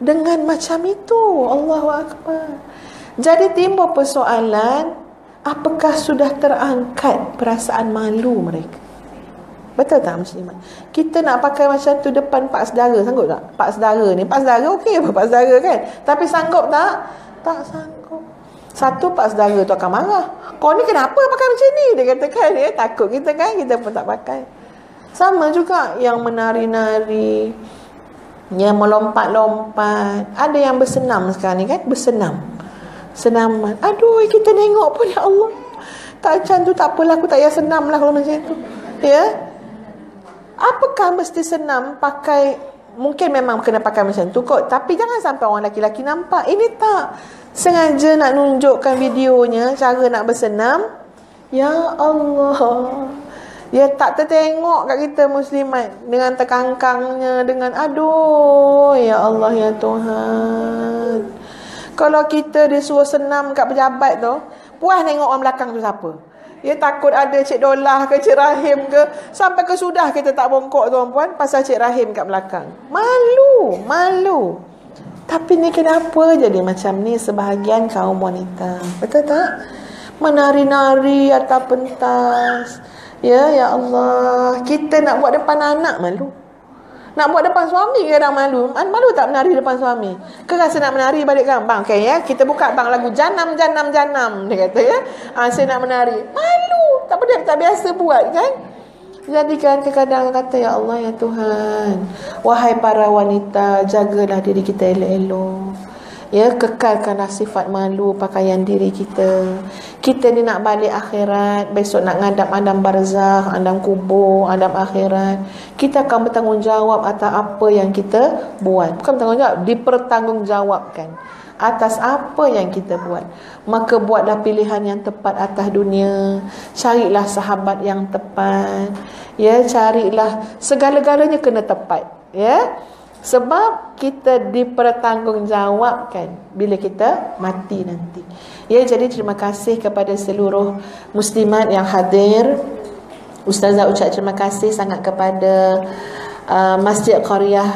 dengan macam itu? Allahu Akbar. Jadi timbul persoalan, apakah sudah terangkat perasaan malu mereka? Betul tak muslimat? Kita nak pakai macam tu depan pak saudara, sanggup tak? Pak saudara ni, pak saudara okey apa pak saudara kan? Tapi sanggup tak? Tak sanggup. Satu, pak saudara tu akan marah. Kau ni kenapa pakai macam ni? Dia katakan, takut kita kan, kita pun tak pakai. Sama juga yang menari-nari, yang melompat-lompat. Ada yang bersenam sekarang ni kan, bersenam. Senaman. Aduh, kita tengok pun ya Allah. Tak macam tu, tak apalah, aku tak payah senam lah kalau macam tu. Ya. Apakah mesti senam pakai, mungkin memang kena pakai macam tu kot, tapi jangan sampai orang lelaki-lelaki nampak. Ini tak sengaja nak nunjukkan videonya cara nak bersenam. Ya Allah. Ya, tak tertengok kat kita muslimat dengan terkangkangnya, dengan aduh ya Allah ya Tuhan. Kalau kita disuruh senam kat pejabat tu, puas tengok orang belakang tu siapa. Ya, takut ada Cik Dolah ke Cik Rahim ke. Sampai ke sudah kita tak bongkok tuan-puan pasal Cik Rahim kat belakang. Malu. Tapi ni kenapa jadi macam ni sebahagian kaum wanita? Betul tak? Menari-nari atas pentas. Ya Allah. Kita nak buat depan anak malu. Nak buat depan suami kadang malu. Malu tak menari depan suami? Ke rasa nak menari balik kan? Bang, okay, ya, kita buka bang lagu Janam. Dia kata ya. Saya nak menari. Malu. Tak apa, dia tak biasa buat kan? Jadi kan kadang kata ya Allah ya Tuhan, wahai para wanita, jagalah diri kita elok-elok. Ya, kekalkanlah sifat malu pakaian diri kita. Kita ni nak balik akhirat, besok nak ngadap alam barzakh, alam kubur, alam akhirat. Kita akan bertanggungjawab atas apa yang kita buat. Bukan bertanggungjawab, dipertanggungjawabkan atas apa yang kita buat. Maka buatlah pilihan yang tepat atas dunia. Carilah sahabat yang tepat. Ya, carilah segala-galanya kena tepat. Ya. Sebab kita dipertanggungjawabkan bila kita mati nanti. Ya, jadi terima kasih kepada seluruh muslimat yang hadir. Ustazah ucap terima kasih sangat kepada Masjid Qaryah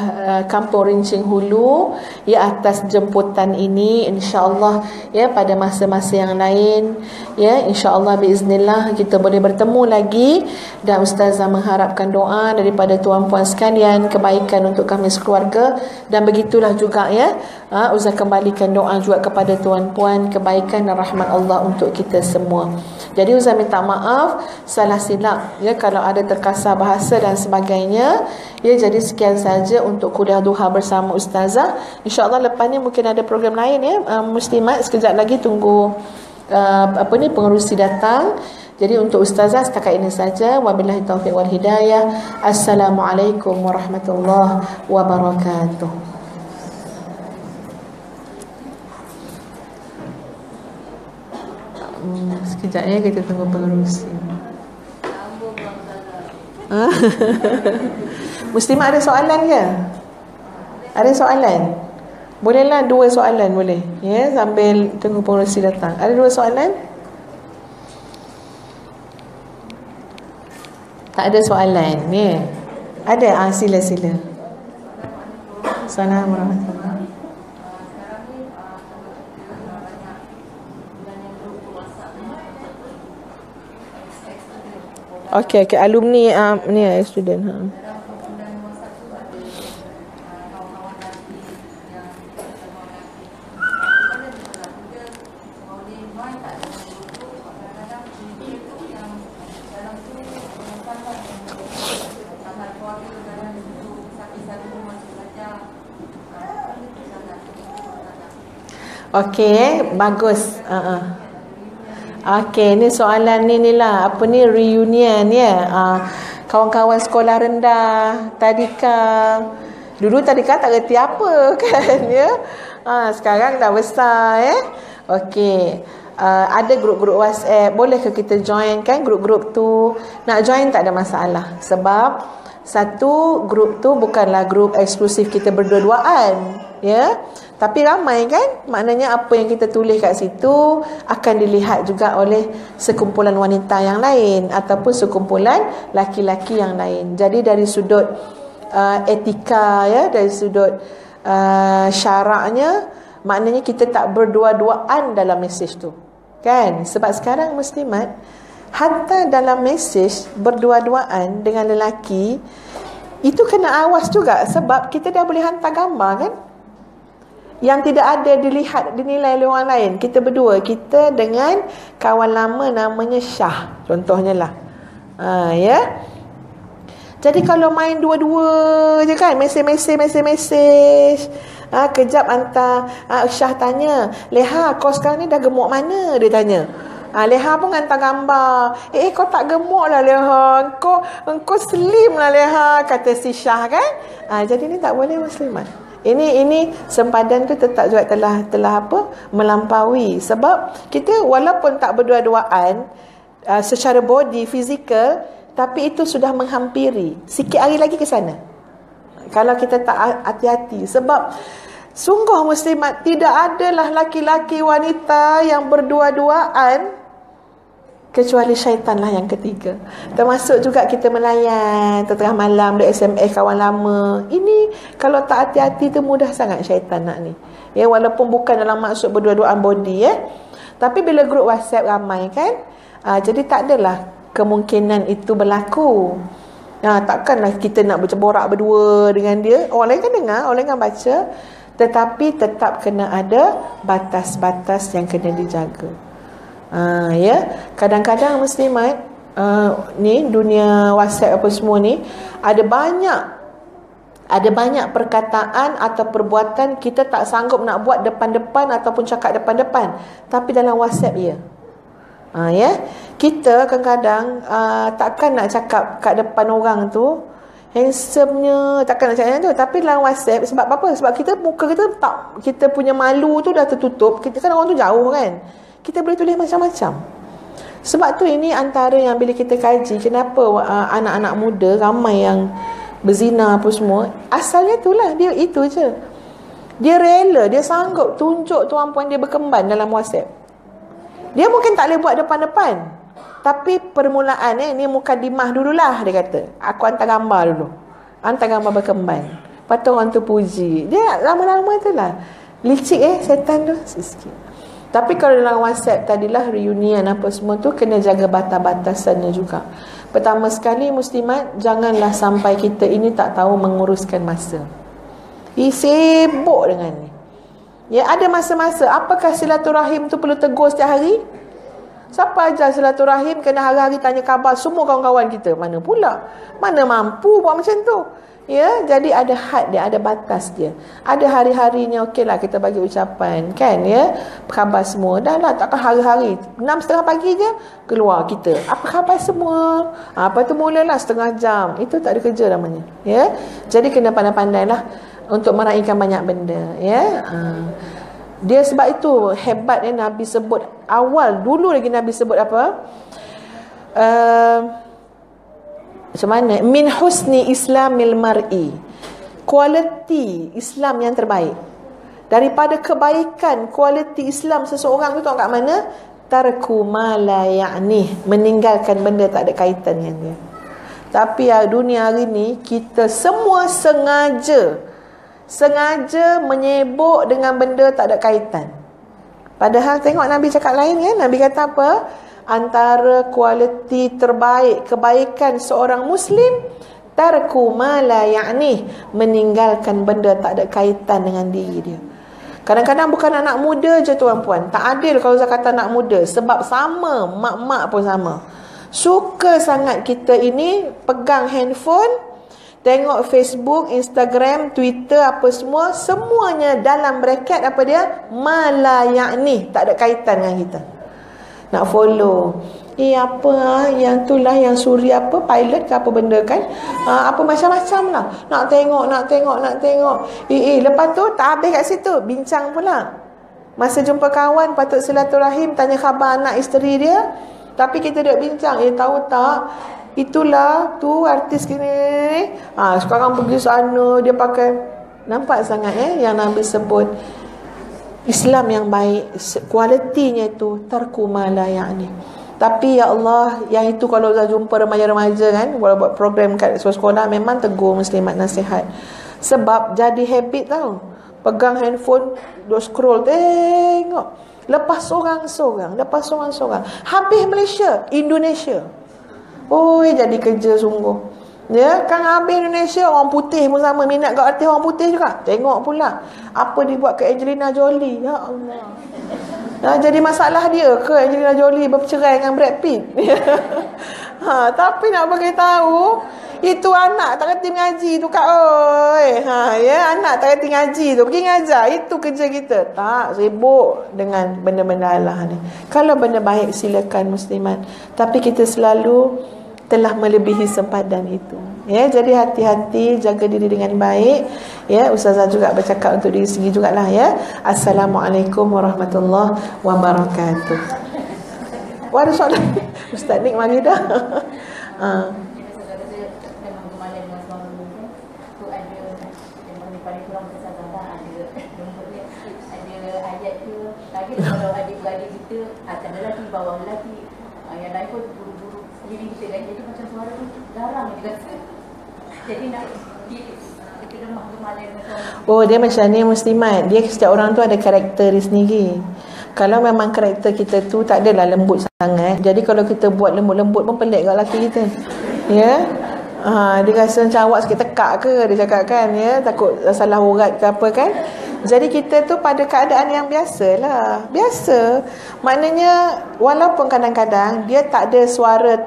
Kampung Rincing Hulu, ya, atas jemputan ini, insya-Allah ya, pada masa-masa yang lain ya, insya-Allah biiznillah kita boleh bertemu lagi, dan ustazah mengharapkan doa daripada tuan-puan sekalian, kebaikan untuk kami sekeluarga, dan begitulah juga ya, ustazah kembalikan doa juga kepada tuan-puan, kebaikan dan rahmat Allah untuk kita semua. Jadi ustazah minta maaf salah silap ya kalau ada terkasar bahasa dan sebagainya. Ya, jadi sekian saja untuk kuliah duha bersama ustazah. InsyaAllah lepas ni mungkin ada program lain ya, muslimat. Sekejap lagi tunggu pengerusi datang. Jadi untuk ustazah setakat ini saja. Wabillahi taufiq wal hidayah. Assalamualaikum warahmatullahi wabarakatuh. Sekejap ya, kita tunggu pengerusi. Muslimah ada soalan ke? Ada soalan? Bolehlah 2 soalan boleh. Ya, sambil tunggu pengerusi datang. Ada 2 soalan? Tak ada soalan, ya. Ada? Sila. Assalamualaikum warahmatullahi. Okey, alumni ni student Okey, bagus. Okey, ni soalan ni lah, apa ni, reunion ya. Kawan-kawan sekolah rendah, tadika. Dulu tadika tak reti apa kan ya. Sekarang dah besar ya. Okey. Ada grup-grup WhatsApp, boleh ke kita join kan grup-grup tu? Nak join tak ada masalah. Sebab satu grup tu bukanlah grup eksklusif kita berdua-duaan ya. Tapi ramai kan? Maknanya apa yang kita tulis kat situ akan dilihat juga oleh sekumpulan wanita yang lain ataupun sekumpulan laki-laki yang lain. Jadi dari sudut etika ya, dari sudut syaraknya, maknanya kita tak berdua-duaan dalam mesej tu. Kan? Sebab sekarang muslimat, hatta dalam mesej berdua-duaan dengan lelaki, itu kena awas juga. Sebab kita dah boleh hantar gambar kan, yang tidak ada dinilai oleh orang lain. Kita berdua, kita dengan kawan lama namanya Syah, contohnya lah. Ya. Jadi kalau main dua-dua je kan, mesej. Kejap hantar, Syah tanya, Leha, kau sekarang ni dah gemuk mana? Dia tanya. Leha pun hantar gambar. Kau tak gemuk lah Leha, Engkau slim lah Leha, kata si Syah kan. Jadi ni tak boleh muslimat. Ini sempadan tu tetap juga telah melampaui. Sebab kita walaupun tak berdua-duaan secara body, fizikal, tapi itu sudah menghampiri. Sikit hari lagi ke sana, kalau kita tak hati-hati. Sebab sungguh muslimat, tidak adalah laki-laki wanita yang berdua-duaan kecuali syaitan lah yang ketiga. Termasuk juga kita melayan tengah malam, dia SMS kawan lama. Ini kalau tak hati-hati tu mudah sangat syaitan nak ni. Ya, walaupun bukan dalam maksud berdua-duaan body ya. Tapi bila grup WhatsApp ramai kan, jadi tak adalah kemungkinan itu berlaku. Takkanlah kita nak berceborak berdua dengan dia. Orang lain kan dengar, orang lain kan baca. Tetapi tetap kena ada batas-batas yang kena dijaga. Ya, kadang-kadang muslimat, ni dunia WhatsApp apa semua ni, ada banyak perkataan atau perbuatan kita tak sanggup nak buat depan-depan ataupun cakap depan-depan, tapi dalam WhatsApp ya. Ya, kita kadang-kadang takkan nak cakap kat depan orang tu handsome-nya, takkan nak cakap tu, tapi dalam WhatsApp. Sebab apa? Sebab kita muka kita tak, kita punya malu tu dah tertutup. Kita kan orang tu jauh kan, kita boleh tulis macam-macam. Sebab tu ini antara yang bila kita kaji kenapa anak-anak muda ramai yang berzina apa semua, asalnya itulah, dia itu je. Dia rela, dia sanggup tunjuk tuan puan dia berkemban dalam WhatsApp. Dia mungkin tak boleh buat depan-depan, tapi permulaan ni mukadimah dululah, dia kata. Aku hantar gambar dulu. hantar gambar berkemban. Lepas tu orang tu puji. Dia lama-lama tu lah licik setan tu sikit. Tapi kalau dalam WhatsApp tadilah reunion apa semua tu, kena jaga batas-batasannya juga. Pertama sekali muslimat, janganlah sampai kita ini tak tahu menguruskan masa. Sibuk dengan ni. Ya, ada masa-masa. Apakah silaturahim tu perlu tegur setiap hari? Siapa ajar silaturahim kena hari-hari tanya khabar semua kawan-kawan kita? Mana pula? Mana mampu buat macam tu? Ya, jadi ada had dia, ada batas dia. Ada hari-harinya okeylah kita bagi ucapan, kan ya? Khabar semua. Dah lah, takkan hari-hari 6:30 pagi je keluar kita. Apa khabar semua? Apa tu mulalah setengah jam. Itu tak ada kerja namanya, ya. Jadi kena pandai-pandailah untuk meraihkan banyak benda, ya. Dia sebab itu hebat Nabi sebut awal dulu lagi, Nabi sebut apa? Macam mana? Min husni islamil mar'i, kualiti Islam yang terbaik. Daripada kebaikan kualiti Islam seseorang tu tahu kat mana? Tarku ma la ya'ni, meninggalkan benda tak ada kaitan dengan dia. Tapi dunia hari ni kita semua sengaja menyibuk dengan benda tak ada kaitan. Padahal tengok Nabi cakap lain kan? Nabi kata apa? Antara kualiti terbaik kebaikan seorang Muslim, tarku ma la ya'ni, meninggalkan benda tak ada kaitan dengan diri dia. Kadang-kadang bukan anak muda je tuan-puan. Tak adil kalau saya kata anak muda. Sebab sama, mak-mak pun sama. Suka sangat kita ini pegang handphone, tengok Facebook, Instagram, Twitter, apa semua. Semuanya dalam bracket apa dia? Ma la ya'ni, tak ada kaitan dengan kita. Nak follow apa yang tu lah, yang suri apa, pilot ke apa benda kan, apa macam-macam lah. Nak tengok. Lepas tu tak habis kat situ, bincang pula. Masa jumpa kawan patut silaturahim, tanya khabar anak isteri dia, tapi kita duduk bincang, tahu tak, itulah tu artis gini, sekarang pergi sana dia pakai. Nampak sangat yang Nabi sebut Islam yang baik, kualitinya itu tarku ma la ya'ni. Tapi ya Allah, yang itu kalau dah jumpa remaja-remaja kan, buat program kat sekolah, memang tegur muslimat, nasihat. Sebab jadi habit tau. Pegang handphone, duk scroll, tengok. Lepas seorang-seorang. Habis Malaysia, Indonesia. Jadi kerja sungguh. Ya, kan habis Indonesia, orang putih pun sama minat kat artis orang putih juga. Tengok pula apa dibuat ke Angelina Jolie. Ya Allah. Jadi masalah dia ke Angelina Jolie bercerai dengan Brad Pitt? Tapi nak bagi tahu, itu anak tak kerti mengaji tu Kak oi. Anak tak kerti ngaji tu pergi ngajar. Itu kerja kita. Tak sibuk dengan benda-benda Allah ni. Kalau benda baik silakan muslimat. Tapi kita selalu telah melebihi sempadan itu. Ya, jadi hati-hati, jaga diri dengan baik. Ya, Ustazah juga bercakap untuk diri sendiri jugalah ya. Assalamualaikum warahmatullahi wabarakatuh. Ada soalan? Ustaz Nik mari dah. Kalau adik-beradik kita ada lelaki bawah lelaki, yang lain pun buru-buru diri kita kan, jadi macam suara tu garang dia rasa. Jadi nak kita lemah kemalan macam dia macam ni muslimat. Dia setiap orang tu ada karakter dia sendiri. Kalau memang karakter kita tu tak adalah lembut sangat, jadi kalau kita buat lembut-lembut pun pelik kat lelaki kita. Ya. Dia rasa macam awak sikit tekak ke, dia cakap kan, ya, takut salah urat ke apa kan. Jadi kita tu pada keadaan yang biasalah. Biasa. Maknanya walaupun kadang-kadang dia tak ada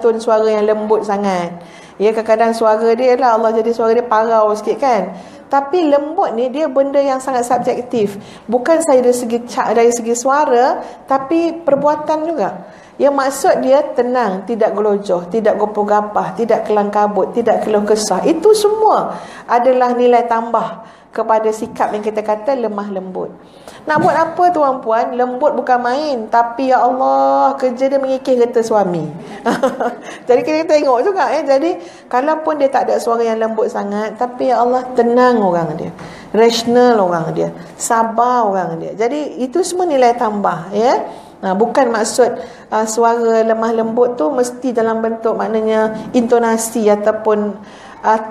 tone suara yang lembut sangat. Ya, kadang-kadang suara dia lah Allah jadi suara dia parau sikit kan. Tapi lembut ni dia benda yang sangat subjektif. Bukan saya dari segi suara, tapi perbuatan juga. Yang maksud dia tenang, tidak gelojoh, tidak gopoh-gapah, tidak kelang kabut, tidak keluh kesah. Itu semua adalah nilai tambah kepada sikap yang kita kata lemah lembut. Nak buat apa tuan-puan? Lembut bukan main. Tapi ya Allah, kerja dia mengikis kereta suami. Jadi kita tengok juga Jadi kalaupun dia tak ada suara yang lembut sangat, tapi ya Allah, tenang orang dia, rasional orang dia, sabar orang dia. Jadi itu semua nilai tambah ya. Bukan maksud suara lemah lembut tu mesti dalam bentuk maknanya intonasi ataupun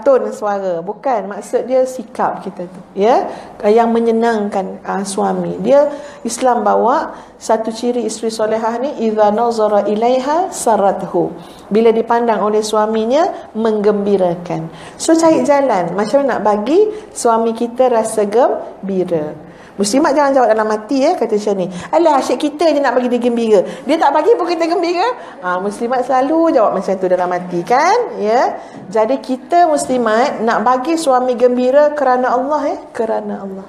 tone suara, bukan, maksud dia sikap kita tu, ya, yang menyenangkan suami. Dia Islam bawa satu ciri isteri solehah ni, idza nazara ilaiha sarathu, bila dipandang oleh suaminya menggembirakan. So cari jalan macam mana nak bagi suami kita rasa gembira. Muslimat jangan jawab dalam hati, kata macam ni, alah asyik kita je nak bagi dia gembira, dia tak bagi pun kita gembira. Muslimat selalu jawab macam tu dalam hati, kan, ya. Jadi kita muslimat nak bagi suami gembira kerana Allah, kerana Allah,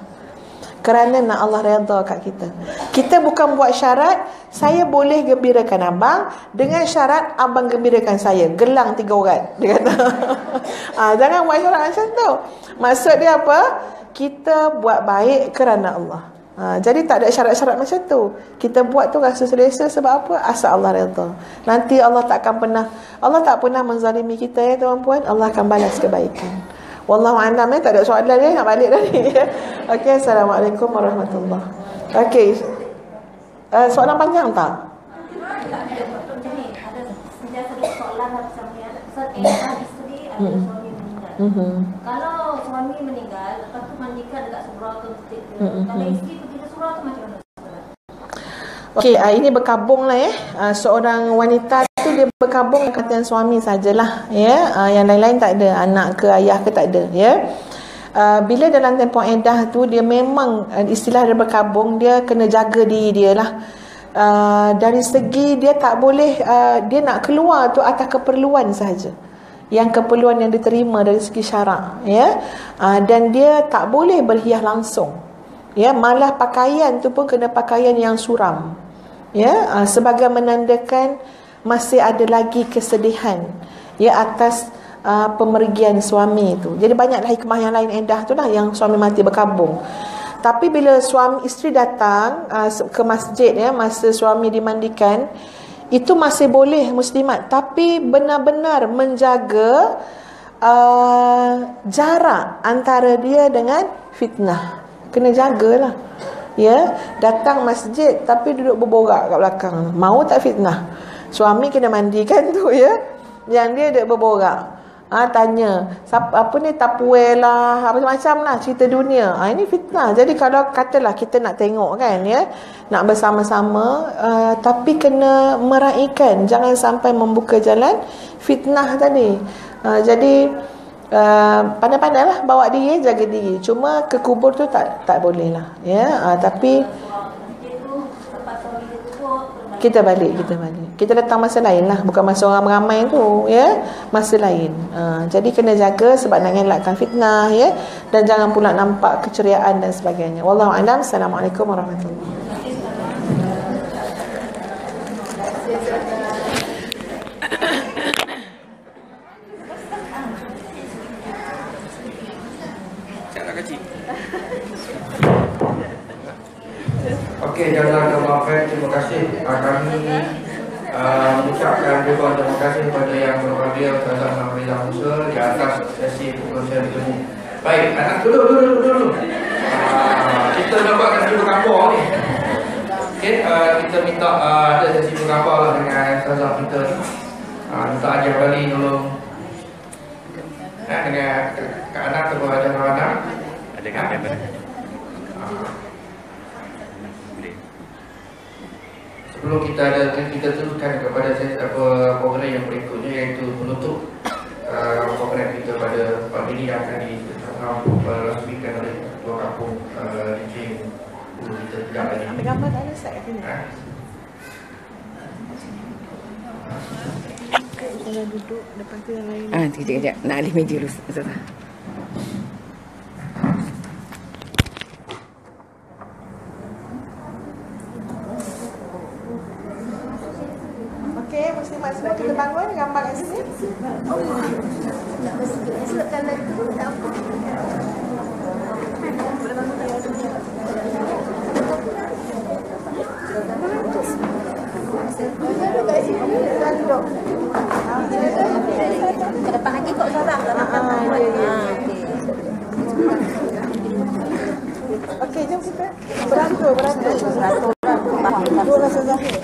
kerana nak Allah redha kat kita. Kita bukan buat syarat, saya boleh gembirakan abang dengan syarat abang gembirakan saya, gelang 3 urat, dia kata. Jangan buat syarat macam tu. Maksud dia apa? Kita buat baik kerana Allah. Jadi tak ada syarat-syarat macam tu. Kita buat tu rasa selesa sebab apa? Asal Allah redha. Nanti Allah tak pernah menzalimi kita, ya tuan-puan. Allah akan balas kebaikan. Wallahu a'lam. Tak ada soalan dia, nak balik dah ni. Okey, assalamualaikum warahmatullahi. Okey. Soalan panjang tak? Kalau suami meninggal, lepas tu mandikan dekat surau tu, kalau isteri pergi ke surau tu macam mana? Okey, ini berkabung lah, seorang wanita tu dia berkabung dengan suami sajalah, ya. Yang lain-lain tak ada, anak ke ayah ke tak ada, ya. Bila dalam tempoh iddah tu, dia memang istilah dia berkabung, dia kena jaga diri dia lah. Dari segi dia tak boleh, dia nak keluar tu atas keperluan sahaja, yang keperluan yang diterima dari segi syarak, ya. Dan dia tak boleh berhias langsung, ya. Malah pakaian tu pun kena pakaian yang suram, ya, sebagai menandakan masih ada lagi kesedihan, ya, atas pemergian suami itu. Jadi banyaklah hikmah yang lain endah tu lah, yang suami mati berkabung. Tapi bila suami isteri datang ke masjid, ya, masa suami dimandikan, itu masih boleh muslimat, tapi benar-benar menjaga jarak antara dia dengan fitnah. Kena jagalah, ya. Datang masjid tapi duduk berborak kat belakang, mau tak fitnah? Suami kena mandikan tu, ya, yang dia duduk berborak, tanya apa ni, tapuel lah, macam-macam lah cerita dunia. Ini fitnah. Jadi kalau katalah kita nak tengok, kan, ya, nak bersama-sama, tapi kena meraihkan, jangan sampai membuka jalan fitnah tadi. Jadi pandai-pandai lah bawa diri, jaga diri. Cuma ke kubur tu tak boleh lah, ya. Tapi kita balik. Kita datang masa lain lah, bukan masa orang ramai tu, ya, masa lain. Jadi kena jaga sebab nak elakkan fitnah, ya, dan jangan pula nampak keceriaan dan sebagainya. Wallahu a'lam. Assalamualaikum warahmatullahi wabarakatuh. Okey, jazakallahu khair. Terima kasih. Kami mengucapkan juga terima kasih kepada yang berbahagia, Ustazah Nafrilah Musa, di atas sesi perkongsian ini. Baik, anak dulu. Kita dapatkan sesi bergambar ni. Okey, kita minta ada sesi bergambar lah dengan Ustazah kita ni. Minta ajar balik tolong dengan Kak Ana atau ada Rana. Ada kat kamera. Sebelum kita teruskan kepada program yang berikutnya, iaitu menutup program kita pada pagi ini yang akan dirasmikan oleh Ketua Kampung DJ Hulu kita sekejap lagi. Gambar tak ada set kat sini. Kita duduk lepas tu yang lain. Sekejap. Nak alih meja dulu, Ustazah. Okey, muslimat semua kita bangun, gambar kat sini. Silakan lagi tu tak apa. Ke depan lagi kok Sarah. Okey, jom kita beratur. Dua rasa Zahir.